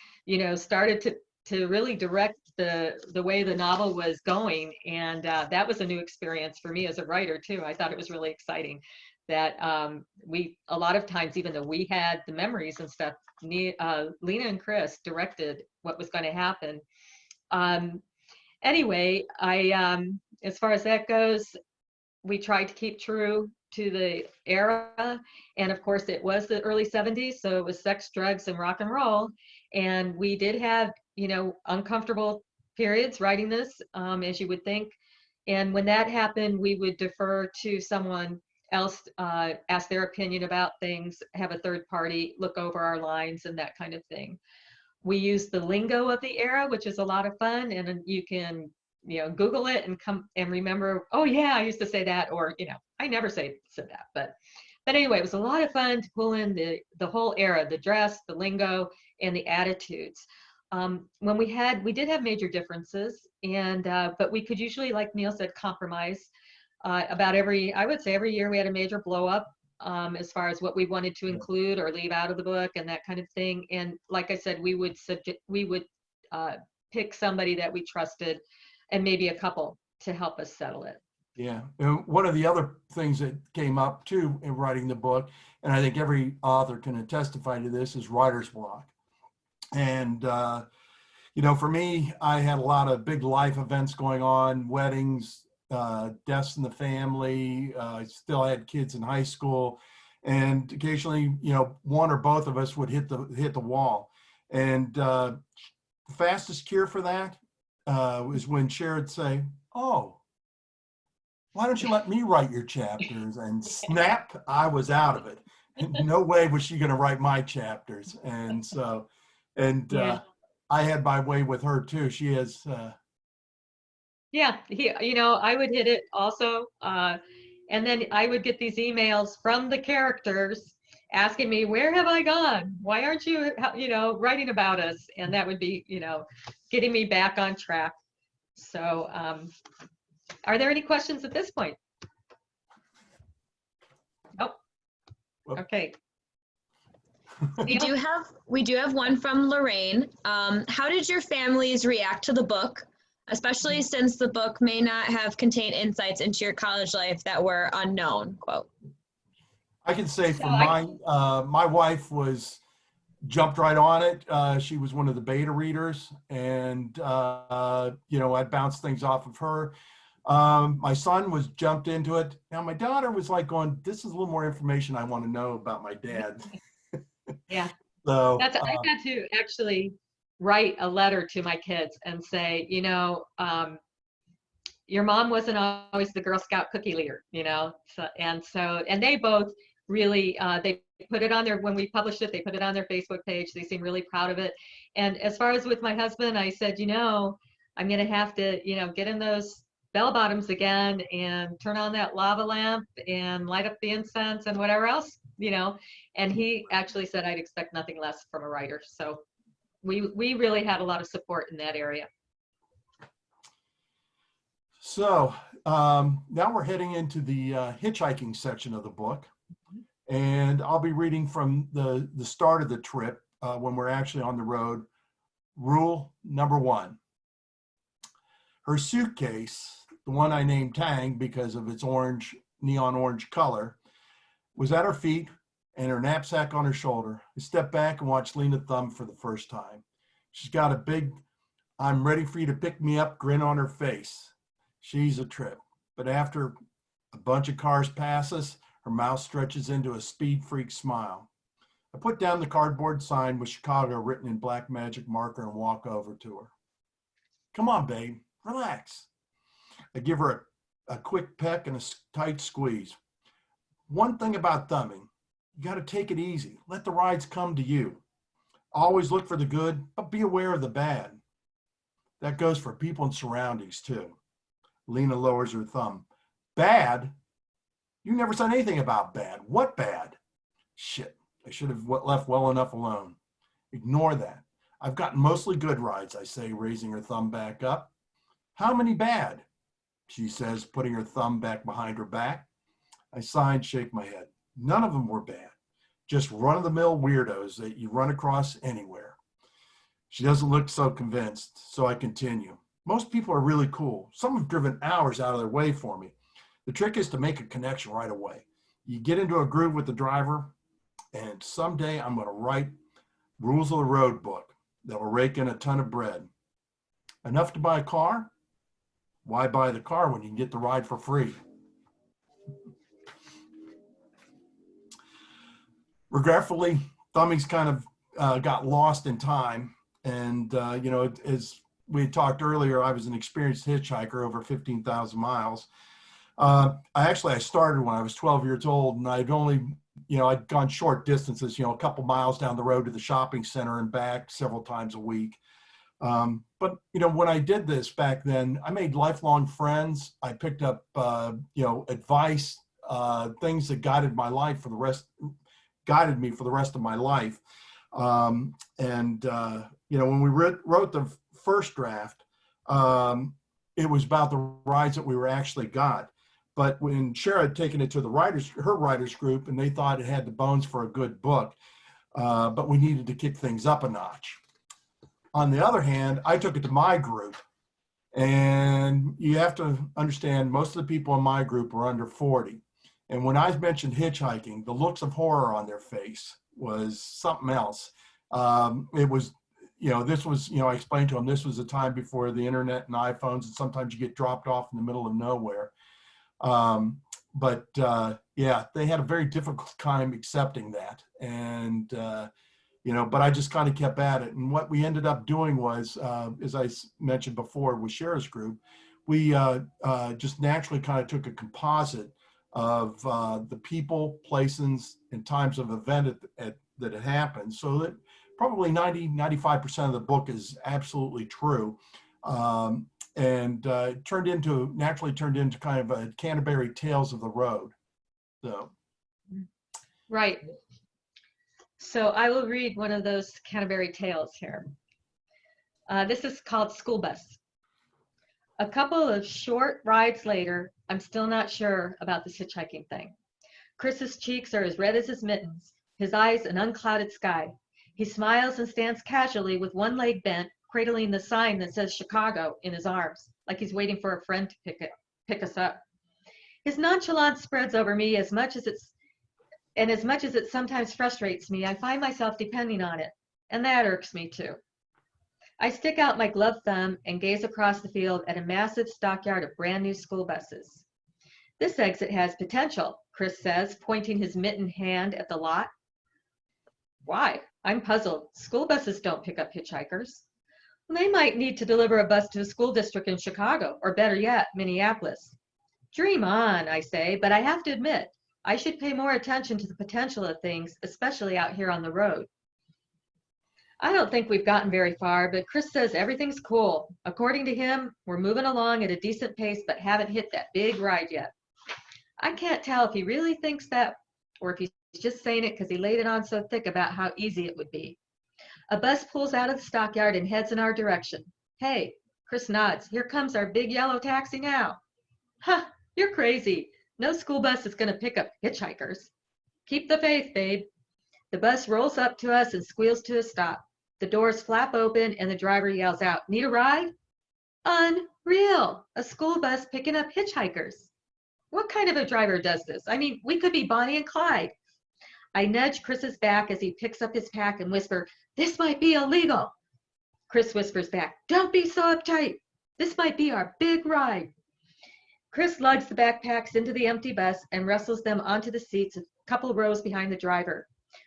[SPEAKER 2] started to really direct the way the novel was going. And that was a new experience for me as a writer too. I thought it was really exciting that a lot of times, even though we had the memories and stuff, Lena and Chris directed what was going to happen. Anyway, as far as that goes, we tried to keep true to the era. And of course, it was the early 70s. So it was sex, drugs, and rock and roll. And we did have, uncomfortable periods writing this, as you would think. And when that happened, we would defer to someone else, ask their opinion about things, have a third party look over our lines and that kind of thing. We use the lingo of the era, which is a lot of fun, and you can Google it and come and remember, oh yeah, I used to say that, or I never said that, but anyway, it was a lot of fun to pull in the whole era, the dress, the lingo, and the attitudes. When we did have major differences, and but we could usually, like Neil said, compromise. About I would say every year we had a major blow up as far as what we wanted to include or leave out of the book and that kind of thing. And like I said, we would pick somebody that we trusted and maybe a couple to help us settle it.
[SPEAKER 3] Yeah. And one of the other things that came up too in writing the book, and I think every author can testify to this, is writer's block. And, for me, I had a lot of big life events going on, weddings, deaths in the family. I still had kids in high school, and occasionally, one or both of us would hit the wall. And the fastest cure for that was when Chera would say, "Oh, why don't you let me write your chapters?" And snap, I was out of it. No way was she going to write my chapters. And so, I had my way with her too. She has.
[SPEAKER 2] Yeah, I would hit it also. And then I would get these emails from the characters asking me, where have I gone? Why aren't you, writing about us? And that would be, getting me back on track. So are there any questions at this point? Nope. Okay.
[SPEAKER 4] We do have one from Lorraine. How did your families react to the book, especially since the book may not have contained insights into your college life that were unknown? Quote.
[SPEAKER 3] I can say for my wife was jumped right on it. She was one of the beta readers, and I bounced things off of her. My son was jumped into it. Now my daughter was like going, this is a little more information I want to know about my dad.
[SPEAKER 2] Yeah.
[SPEAKER 3] So
[SPEAKER 2] I had to actually write a letter to my kids and say, your mom wasn't always the Girl Scout cookie leader, and they both really, they put it on their, when we published it, they put it on their Facebook page. They seem really proud of it. And as far as with my husband, I said, I'm going to have to, get in those bell bottoms again and turn on that lava lamp and light up the incense and whatever else, and he actually said I'd expect nothing less from a writer. So we really had a lot of support in that area.
[SPEAKER 3] So now we're heading into the hitchhiking section of the book, and I'll be reading from the start of the trip when we're actually on the road. Rule number 1. Her suitcase, the one I named Tang because of its neon orange color, was at her feet and her knapsack on her shoulder. I stepped back and watched Lena thumb for the first time. She's got a big, I'm ready for you to pick me up grin on her face. She's a trip. But after a bunch of cars pass us, her mouth stretches into a speed freak smile. I put down the cardboard sign with Chicago written in black magic marker and walk over to her. Come on, babe, relax. I give her a quick peck and a tight squeeze. One thing about thumbing, you got to take it easy. Let the rides come to you. Always look for the good, but be aware of the bad. That goes for people and surroundings too. Lena lowers her thumb. Bad? You never said anything about bad. What bad? Shit, I should have left well enough alone. Ignore that. I've gotten mostly good rides, I say, raising her thumb back up. How many bad? She says, putting her thumb back behind her back. I sigh and shake my head. None of them were bad. Just run-of-the-mill weirdos that you run across anywhere. She doesn't look so convinced, so I continue. Most people are really cool. Some have driven hours out of their way for me. The trick is to make a connection right away. You get into a groove with the driver, and someday I'm going to write Rules of the Road book that will rake in a ton of bread. Enough to buy a car? Why buy the car when you can get the ride for free? Regretfully, thumbing's kind of got lost in time. And, as we talked earlier, I was an experienced hitchhiker over 15,000 miles. I started when I was 12 years old, and I'd gone short distances, a couple miles down the road to the shopping center and back several times a week. But when I did this back then, I made lifelong friends. I picked up, advice, things that guided me for the rest of my life. When we wrote the first draft, it was about the rides that we were actually got. But when Chera had taken it to her writers group, and they thought it had the bones for a good book, but we needed to kick things up a notch. On the other hand, I took it to my group, and you have to understand most of the people in my group are under 40. And when I mentioned hitchhiking, the looks of horror on their face was something else. It was, this was, I explained to them, this was a time before the internet and iPhones, and sometimes you get dropped off in the middle of nowhere. They had a very difficult time accepting that. And, but I just kind of kept at it. And what we ended up doing was, as I mentioned before with Chera's group, we just naturally kind of took a composite of the people, places, and times of event that had happened. So that probably 95% of the book is absolutely true. And naturally turned into kind of a Canterbury Tales of the Road. So.
[SPEAKER 2] Right. So I will read one of those Canterbury Tales here. This is called School Bus. A couple of short rides later, I'm still not sure about this hitchhiking thing. Chris's cheeks are as red as his mittens, his eyes an unclouded sky. He smiles and stands casually with one leg bent, cradling the sign that says Chicago in his arms, like he's waiting for a friend to pick us up. His nonchalance spreads over me as much as And as much as it sometimes frustrates me, I find myself depending on it, and that irks me too. I stick out my gloved thumb and gaze across the field at a massive stockyard of brand new school buses. This exit has potential, Chris says, pointing his mittened hand at the lot. Why? I'm puzzled. School buses don't pick up hitchhikers. They might need to deliver a bus to a school district in Chicago, or better yet, Minneapolis. Dream on, I say, but I have to admit, I should pay more attention to the potential of things, especially out here on the road. I don't think we've gotten very far, but Chris says everything's cool. According to him, we're moving along at a decent pace, but haven't hit that big ride yet. I can't tell if he really thinks that, or if he's just saying it because he laid it on so thick about how easy it would be. A bus pulls out of the stockyard and heads in our direction. Hey, Chris nods. Here comes our big yellow taxi now. Huh, you're crazy. No school bus is going to pick up hitchhikers. Keep the faith, babe. The bus rolls up to us and squeals to a stop. The doors flap open and the driver yells out, "Need a ride?" Unreal! A school bus picking up hitchhikers. What kind of a driver does this? I mean, we could be Bonnie and Clyde. I nudge Chris's back as he picks up his pack and whisper, "This might be illegal." Chris whispers back, "Don't be so uptight. This might be our big ride." Chris lugs the backpacks into the empty bus and wrestles them onto the seats a couple rows behind the driver.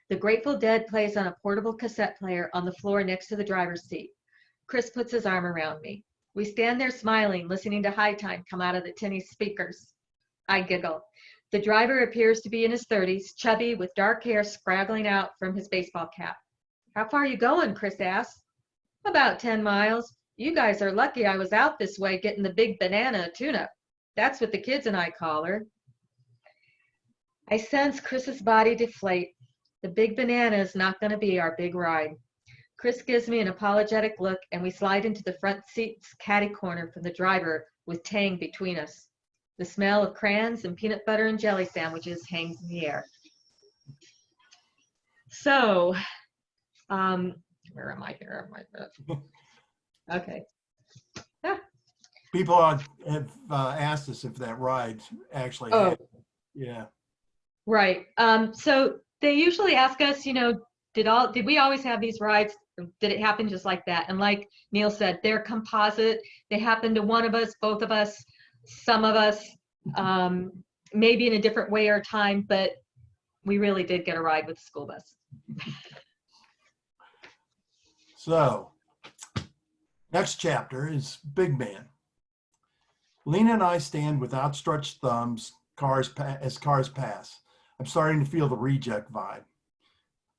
[SPEAKER 2] The Grateful Dead plays on a portable cassette player on the floor next to the driver's seat. Chris puts his arm around me. We stand there smiling, listening to High Time come out of the tinny speakers. I giggle. The driver appears to be in his 30s, chubby, with dark hair scraggling out from his baseball cap. "How far are you going?" Chris asks. "About 10 miles. You guys are lucky I was out this way getting the big banana tuna. That's what the kids and I call her." I sense Chris's body deflate. The big banana is not going to be our big ride. Chris gives me an apologetic look, and we slide into the front seat's catty corner from the driver with Tang between us. The smell of crayons and peanut butter and jelly sandwiches hangs in the air. So, where am I here? Okay.
[SPEAKER 3] People have asked us if that ride actually happened. Yeah.
[SPEAKER 2] Right. So they usually ask us, did we always have these rides? Or did it happen just like that? And like Neil said, they're composite. They happen to one of us, both of us, some of us, maybe in a different way or time, but we really did get a ride with the school bus.
[SPEAKER 3] So, next chapter is Big Man. Lena and I stand with outstretched thumbs as cars pass. I'm starting to feel the reject vibe.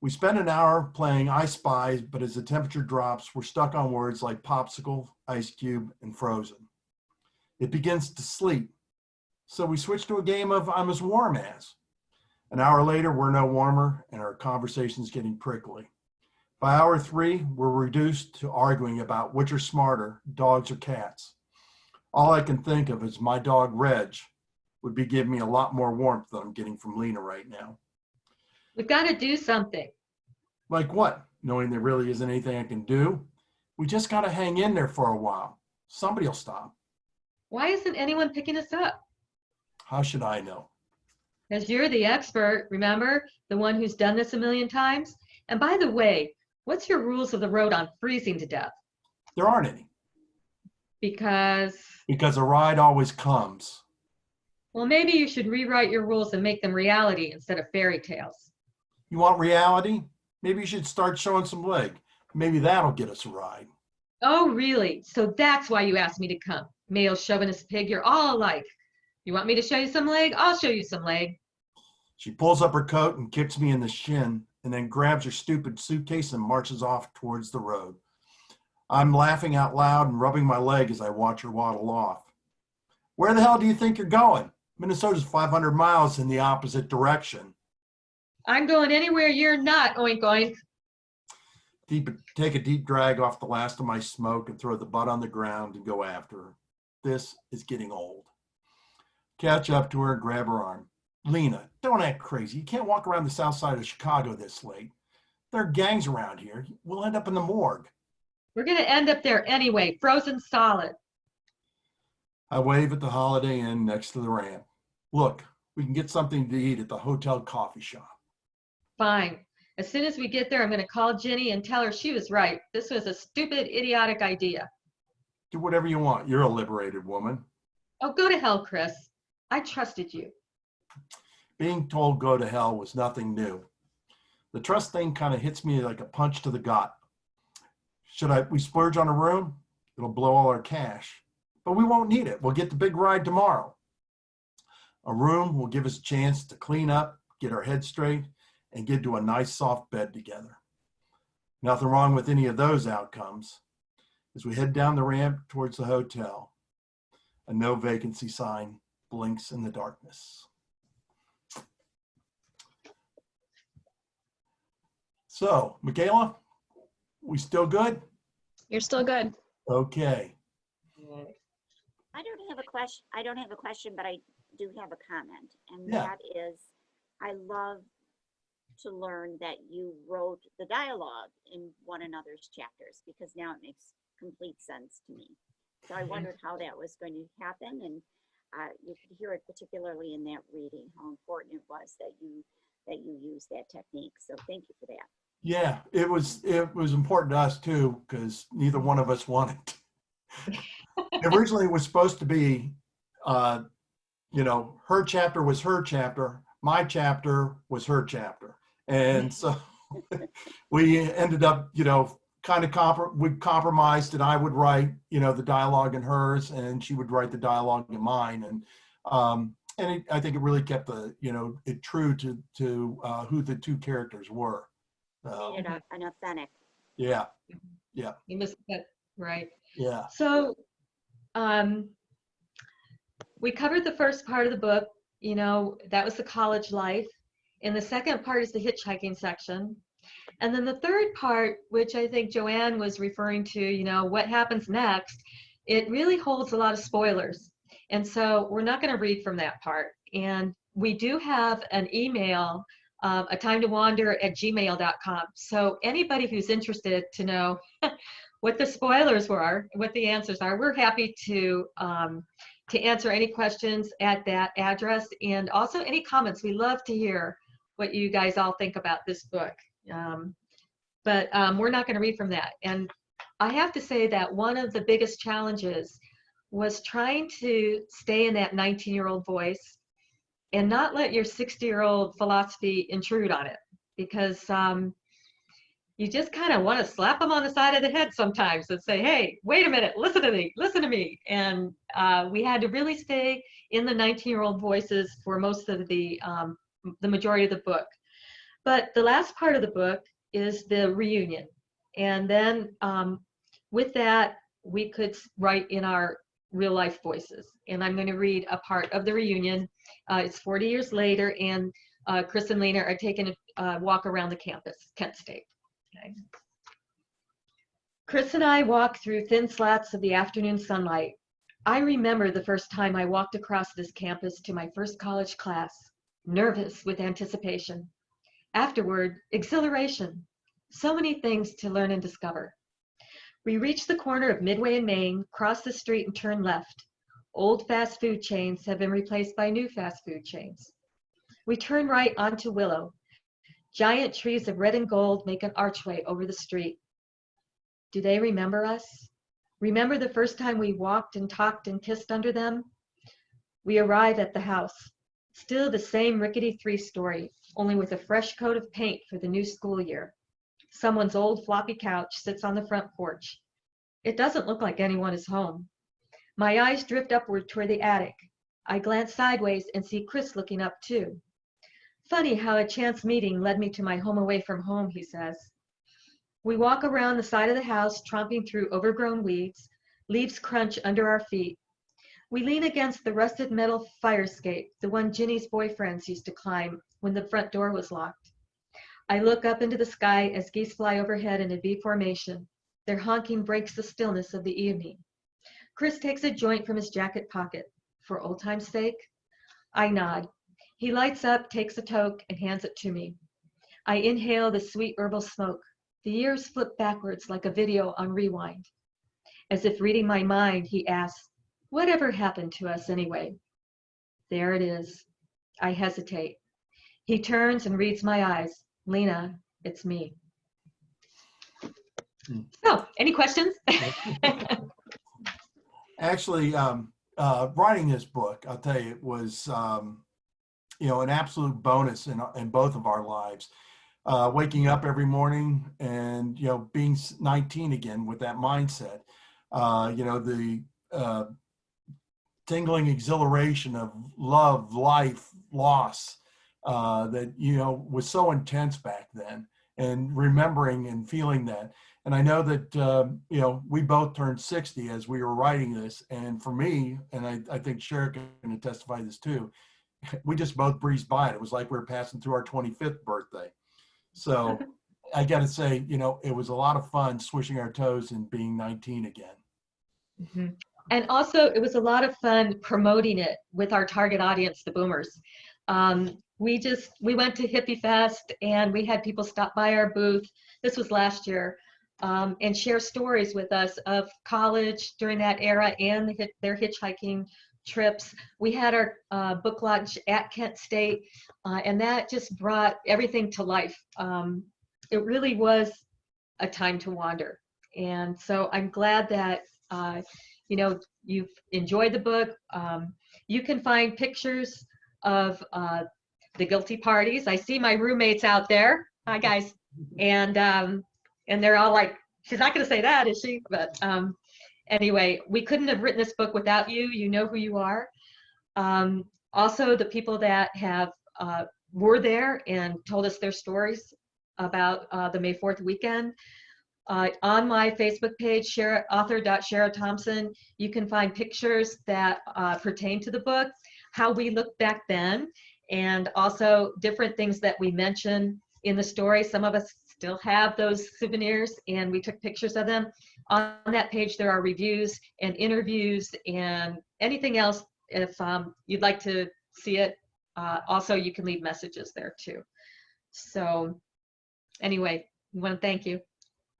[SPEAKER 3] We spend an hour playing I Spy, but as the temperature drops, we're stuck on words like popsicle, ice cube, and frozen. It begins to sleep, so we switch to a game of I'm as warm as. An hour later, we're no warmer, and our conversation's getting prickly. By hour 3, we're reduced to arguing about which are smarter, dogs or cats. All I can think of is my dog, Reg, would be giving me a lot more warmth than I'm getting from Lena right now.
[SPEAKER 2] We've got to do something.
[SPEAKER 3] Like what? Knowing there really isn't anything I can do? We just got to hang in there for a while. Somebody will stop.
[SPEAKER 2] Why isn't anyone picking us up?
[SPEAKER 3] How should I know?
[SPEAKER 2] Because you're the expert, remember? The one who's done this a million times? And by the way, what's your rules of the road on freezing to death?
[SPEAKER 3] There aren't any.
[SPEAKER 2] Because
[SPEAKER 3] a ride always comes.
[SPEAKER 2] Well, maybe you should rewrite your rules and make them reality instead of fairy tales.
[SPEAKER 3] You want reality? Maybe you should start showing some leg. Maybe that'll get us a ride.
[SPEAKER 2] Oh, really? So that's why you asked me to come. Male chauvinist pig, you're all alike. You want me to show you some leg? I'll show you some leg.
[SPEAKER 3] She pulls up her coat and kicks me in the shin, and then grabs her stupid suitcase and marches off towards the road. I'm laughing out loud and rubbing my leg as I watch her waddle off. Where the hell do you think you're going? Minnesota's 500 miles in the opposite direction.
[SPEAKER 2] I'm going anywhere you're not, oink oink.
[SPEAKER 3] Take a deep drag off the last of my smoke and throw the butt on the ground and go after her. This is getting old. Catch up to her and grab her arm. Lena, don't act crazy. You can't walk around the south side of Chicago this late. There are gangs around here. We'll end up in the morgue.
[SPEAKER 2] We're going to end up there anyway, frozen solid.
[SPEAKER 3] I wave at the Holiday Inn next to the ramp. Look, we can get something to eat at the hotel coffee shop.
[SPEAKER 2] Fine. As soon as we get there, I'm going to call Ginny and tell her she was right. This was a stupid, idiotic idea.
[SPEAKER 3] Do whatever you want. You're a liberated woman.
[SPEAKER 2] Oh, go to hell, Chris. I trusted you.
[SPEAKER 3] Being told go to hell was nothing new. The trust thing kind of hits me like a punch to the gut. We splurge on a room? It'll blow all our cash. But we won't need it. We'll get the big ride tomorrow. A room will give us a chance to clean up, get our head straight, and get to a nice soft bed together. Nothing wrong with any of those outcomes. As we head down the ramp towards the hotel, a no vacancy sign blinks in the darkness. So, Michaela, we still good?
[SPEAKER 4] You're still good.
[SPEAKER 3] Okay.
[SPEAKER 1] I don't have a question, but I do have a comment. And
[SPEAKER 3] Yeah.
[SPEAKER 1] that is, I love to learn that you wrote the dialogue in one another's chapters, because now it makes complete sense to me. So I wondered how that was going to happen, and you could hear it particularly in that reading, how important it was that you used that technique. So thank you for that.
[SPEAKER 3] Yeah, it was important to us too, because neither one of us wanted to. Originally, it was supposed to be, her chapter was her chapter, my chapter was her chapter. And so we ended up, we compromised, and I would write, the dialogue in hers, and she would write the dialogue in mine. And I think it really kept it true to who the two characters were.
[SPEAKER 1] Made it an authentic.
[SPEAKER 3] Yeah.
[SPEAKER 2] You missed that, right?
[SPEAKER 3] Yeah.
[SPEAKER 2] So we covered the first part of the book, that was the college life. And the second part is the hitchhiking section. And then the third part, which I think Joanne was referring to, what happens next, it really holds a lot of spoilers. And so we're not going to read from that part. And we do have an email, atimetowander@gmail.com. So anybody who's interested to know what the spoilers were, what the answers are, we're happy to answer any questions at that address, and also any comments. We love to hear what you guys all think about this book. But we're not going to read from that. And I have to say that one of the biggest challenges was trying to stay in that 19-year-old voice and not let your 60-year-old philosophy intrude on it, because you just kind of want to slap them on the side of the head sometimes and say, hey, wait a minute, listen to me. And we had to really stay in the 19-year-old voices for most of the majority of the book. But the last part of the book is the reunion. And then with that, we could write in our real life voices. And I'm going to read a part of the reunion. It's 40 years later, and Chris and Lena are taking a walk around the campus, Kent State. Okay. Chris and I walked through thin slats of the afternoon sunlight. I remember the first time I walked across this campus to my first college class, nervous with anticipation. Afterward, exhilaration. So many things to learn and discover. We reached the corner of Midway and Main, crossed the street and turned left. Old fast food chains have been replaced by new fast food chains. We turned right onto Willow. Giant trees of red and gold make an archway over the street. Do they remember us? Remember the first time we walked and talked and kissed under them? We arrive at the house. Still the same rickety three-story, only with a fresh coat of paint for the new school year. Someone's old floppy couch sits on the front porch. It doesn't look like anyone is home. My eyes drift upward toward the attic. I glance sideways and see Chris looking up too. Funny how a chance meeting led me to my home away from home, he says. We walk around the side of the house, tromping through overgrown weeds. Leaves crunch under our feet. We lean against the rusted metal fire escape, the one Ginny's boyfriends used to climb when the front door was locked. I look up into the sky as geese fly overhead in a V formation. Their honking breaks the stillness of the evening. Chris takes a joint from his jacket pocket. For old time's sake? I nod. He lights up, takes a toke, and hands it to me. I inhale the sweet herbal smoke. The years flip backwards like a video on rewind. As if reading my mind, he asks, whatever happened to us anyway? There it is. I hesitate. He turns and reads my eyes. Lena, it's me. So, any questions?
[SPEAKER 3] Actually, writing this book, I'll tell you, it was, an absolute bonus in both of our lives. Waking up every morning and, being 19 again with that mindset, the tingling exhilaration of love, life, loss, that, was so intense back then, and remembering and feeling that. And I know that, we both turned 60 as we were writing this. And for me, and I think Cheryl can testify to this too, we just both breezed by it. It was like we were passing through our 25th birthday. So I got to say, it was a lot of fun swishing our toes and being 19 again.
[SPEAKER 2] Mm-hmm. And also, it was a lot of fun promoting it with our target audience, the boomers. We went to Hippie Fest and we had people stop by our booth. This was last year. And share stories with us of college during that era and their hitchhiking trips. We had our book launch at Kent State, and that just brought everything to life. It really was a time to wander. And so I'm glad that, you've enjoyed the book. You can find pictures of the guilty parties. I see my roommates out there. Hi, guys. And they're all like, she's not going to say that, is she? But anyway, we couldn't have written this book without you. You know who you are. Also, the people that were there and told us their stories about the May 4th weekend. On my Facebook page, author.Chera Thompson, you can find pictures that pertain to the book, how we looked back then, and also different things that we mentioned in the story. Some of us still have those souvenirs and we took pictures of them. On that page, there are reviews and interviews and anything else if you'd like to see it. Also, you can leave messages there too. So anyway, we want to thank you.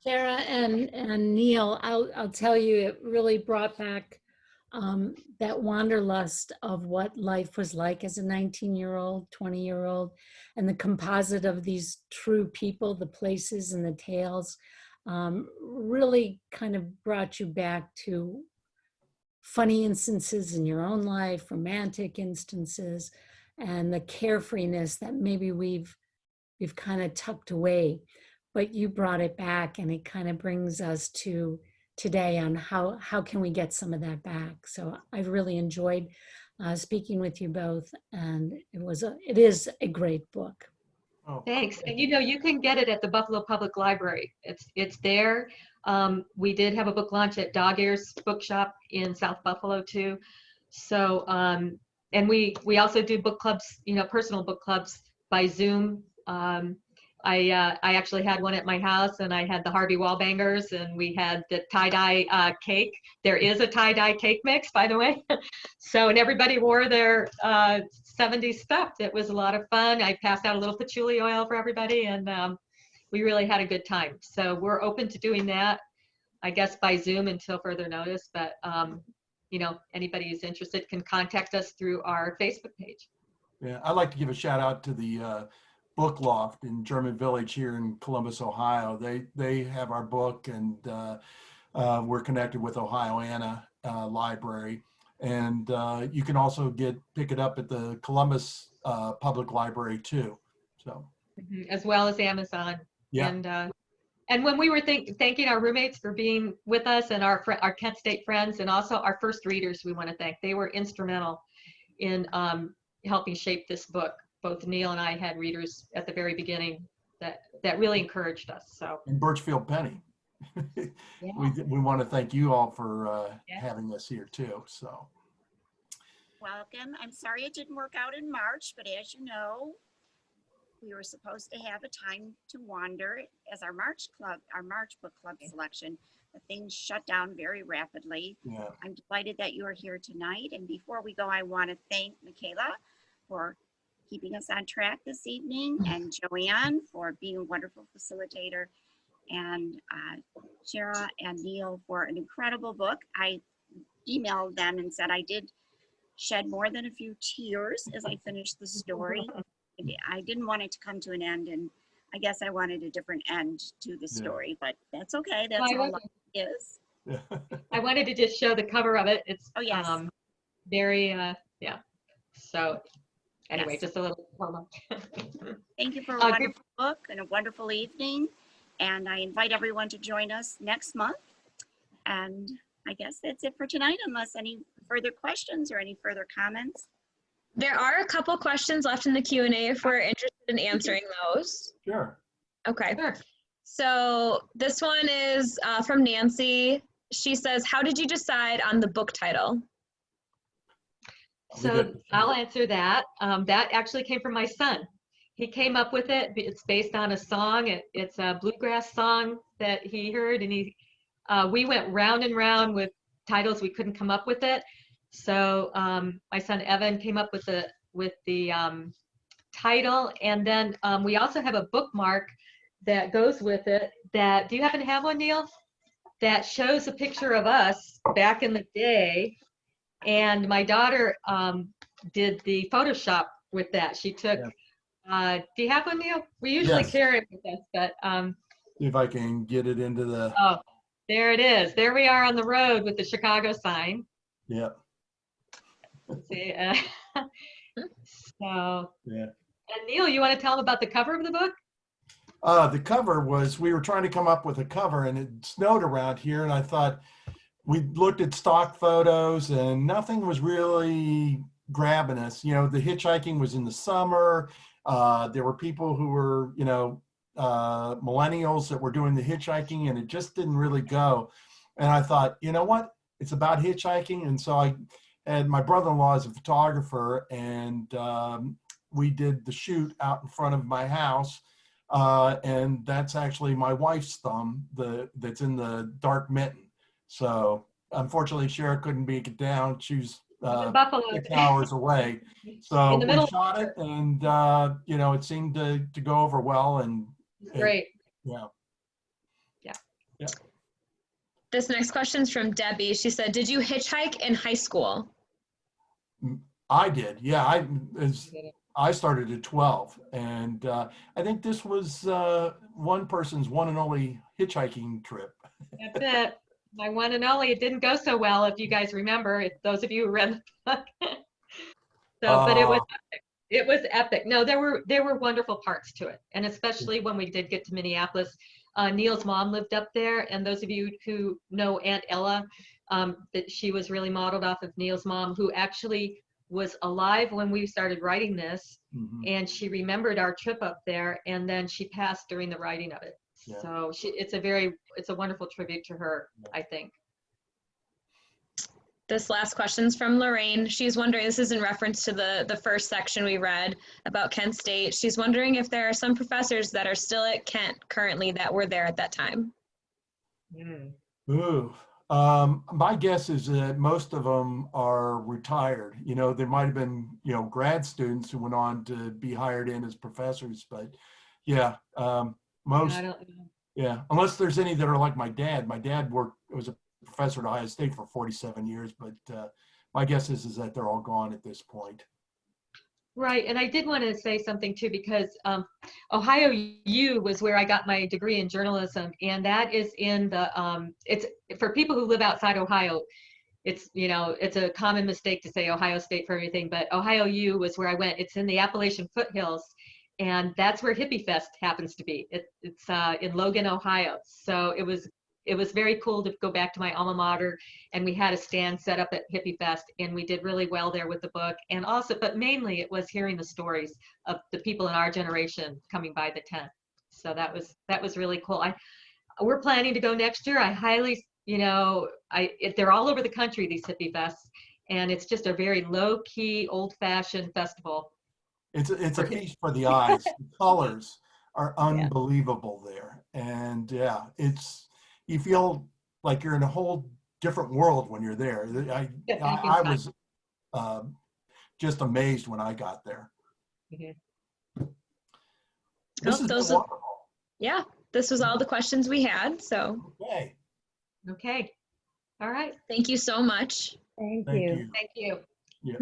[SPEAKER 5] Chera and Neil, I'll tell you, it really brought back that wanderlust of what life was like as a 19-year-old, 20-year-old, and the composite of these true people, the places and the tales, really kind of brought you back to funny instances in your own life, romantic instances, and the carefreeness that maybe we've kind of tucked away. But you brought it back, and it kind of brings us to today on how can we get some of that back. So I really enjoyed speaking with you both, and it is a great book.
[SPEAKER 3] Oh,
[SPEAKER 2] Thanks. And you can get it at the Buffalo Public Library. It's there. We did have a book launch at Dog Ears Bookshop in South Buffalo too. So and we also do book clubs, personal book clubs by Zoom. I actually had one at my house, and I had the Harvey Wallbangers, and we had the tie-dye cake. There is a tie-dye cake mix, by the way. So, and everybody wore their 70s stuff. It was a lot of fun. I passed out a little patchouli oil for everybody, and we really had a good time. So we're open to doing that, I guess, by Zoom until further notice. But, anybody who's interested can contact us through our Facebook page.
[SPEAKER 3] Yeah, I'd like to give a shout out to the Book Loft in German Village here in Columbus, Ohio. They have our book, and we're connected with Ohioana Library, and you can also pick it up at the Columbus Public Library too. So
[SPEAKER 2] as well as Amazon.
[SPEAKER 3] Yeah.
[SPEAKER 2] And when we were thanking our roommates for being with us, and our Kent State friends, and also our first readers, we want to thank. They were instrumental in helping shape this book. Both Neil and I had readers at the very beginning that really encouraged us. So.
[SPEAKER 3] And Birchfield Penny.
[SPEAKER 2] Yeah.
[SPEAKER 3] We want to thank you all for having us here too. So.
[SPEAKER 1] Welcome. I'm sorry it didn't work out in March, but as you know, we were supposed to have a time to wander as our March book club selection. The things shut down very rapidly.
[SPEAKER 3] Yeah.
[SPEAKER 1] I'm delighted that you are here tonight. And before we go, I want to thank Michaela for keeping us on track this evening, and Joanne for being a wonderful facilitator, and Chera and Neil for an incredible book. I emailed them and said I did shed more than a few tears as I finished the story. I didn't want it to come to an end, and I guess I wanted a different end to the
[SPEAKER 3] Yeah.
[SPEAKER 1] story, but that's okay. That's
[SPEAKER 2] I
[SPEAKER 1] all
[SPEAKER 2] wasn't-
[SPEAKER 1] life is.
[SPEAKER 3] Yeah.
[SPEAKER 2] I wanted to just show the cover of it. It's
[SPEAKER 1] Oh, yes.
[SPEAKER 2] very yeah. So anyway,
[SPEAKER 1] Yes.
[SPEAKER 2] just a little promo.
[SPEAKER 1] Thank you for a
[SPEAKER 2] Good.
[SPEAKER 1] wonderful book and a wonderful evening. And I invite everyone to join us next month. And I guess that's it for tonight, unless any further questions or any further comments.
[SPEAKER 4] There are a couple questions left in the Q&A if we're interested in answering those.
[SPEAKER 3] Sure.
[SPEAKER 4] Okay.
[SPEAKER 2] Sure.
[SPEAKER 4] So this one is from Nancy. She says, how did you decide on the book title?
[SPEAKER 2] So I'll answer that. That actually came from my son. He came up with it. It's based on a song. It's a bluegrass song that he heard, and we went round and round with titles. We couldn't come up with it. So my son Evan came up with the title, and then we also have a bookmark that goes with it. Do you happen to have one, Neil? That shows a picture of us back in the day. And my daughter did the Photoshop with that. She took, do you have one, Neil? We usually
[SPEAKER 3] Yes.
[SPEAKER 2] carry it with us, but,
[SPEAKER 3] See if I can get it into the,
[SPEAKER 2] oh, there it is. There we are on the road with the Chicago sign.
[SPEAKER 3] yeah.
[SPEAKER 2] Let's see. So,
[SPEAKER 3] Yeah.
[SPEAKER 2] and Neil, you want to tell them about the cover of the book?
[SPEAKER 3] The cover was, we were trying to come up with a cover, and it snowed around here, and I thought, we looked at stock photos and nothing was really grabbing us. You know, the hitchhiking was in the summer. There were people who were, you know, millennials that were doing the hitchhiking, and it just didn't really go. And I thought, you know what? It's about hitchhiking. And so I had my brother-in-law as a photographer, and we did the shoot out in front of my house. And that's actually my wife's thumb that's in the dark mitten. So unfortunately, Chera couldn't make it down. She was
[SPEAKER 2] Buffalo.
[SPEAKER 3] 6 hours away. So
[SPEAKER 2] In the
[SPEAKER 3] we
[SPEAKER 2] middle.
[SPEAKER 3] shot it, and you know, it seemed to go over well. And
[SPEAKER 2] Great.
[SPEAKER 3] yeah.
[SPEAKER 4] This next question is from Debbie. She said, did you hitchhike in high school?
[SPEAKER 3] I did. Yeah, I started at 12, and I think this was one person's one and only hitchhiking trip.
[SPEAKER 2] That's it. My one and only. It didn't go so well, if you guys remember, if those of you who read the book. So, but it was epic. It was epic. No, there were wonderful parts to it, and especially when we did get to Minneapolis. Neil's mom lived up there, and those of you who know Aunt Ella, that she was really modeled off of Neil's mom, who actually was alive when we started writing this, and she remembered our trip up there, and then she passed during the writing of it.
[SPEAKER 3] Yeah.
[SPEAKER 2] So it's a wonderful tribute to her, I think.
[SPEAKER 4] This last question's from Lorraine. She's wondering, this is in reference to the first section we read about Kent State. She's wondering if there are some professors that are still at Kent currently that were there at that time.
[SPEAKER 3] Ooh. My guess is that most of them are retired. You know, there might have been, you know, grad students who went on to be hired in as professors, but yeah, most,
[SPEAKER 2] I don't know.
[SPEAKER 3] yeah, unless there's any that are like my dad. My dad was a professor at Ohio State for 47 years, but my guess is that they're all gone at this point.
[SPEAKER 2] Right, and I did want to say something too, because Ohio U was where I got my degree in journalism, and that is in the, it's for people who live outside Ohio, it's, you know, it's a common mistake to say Ohio State for everything, but Ohio U was where I went. It's in the Appalachian foothills, and that's where Hippie Fest happens to be. It's in Logan, Ohio. So it was very cool to go back to my alma mater, and we had a stand set up at Hippie Fest, and we did really well there with the book. And also, but mainly it was hearing the stories of the people in our generation coming by the tent. So that was really cool. We're planning to go next year. I highly, you know, they're all over the country, these Hippie Fests, and it's just a very low key, old fashioned festival.
[SPEAKER 3] It's a feast for the eyes. The colors are unbelievable there. And yeah, you feel like you're in a whole different world when you're there. I was just amazed when I got there. This is wonderful.
[SPEAKER 4] Yeah, this was all the questions we had. So
[SPEAKER 2] Okay. All right.
[SPEAKER 4] thank you so much.
[SPEAKER 2] Thank
[SPEAKER 3] you.
[SPEAKER 2] Thank you.
[SPEAKER 3] Yeah.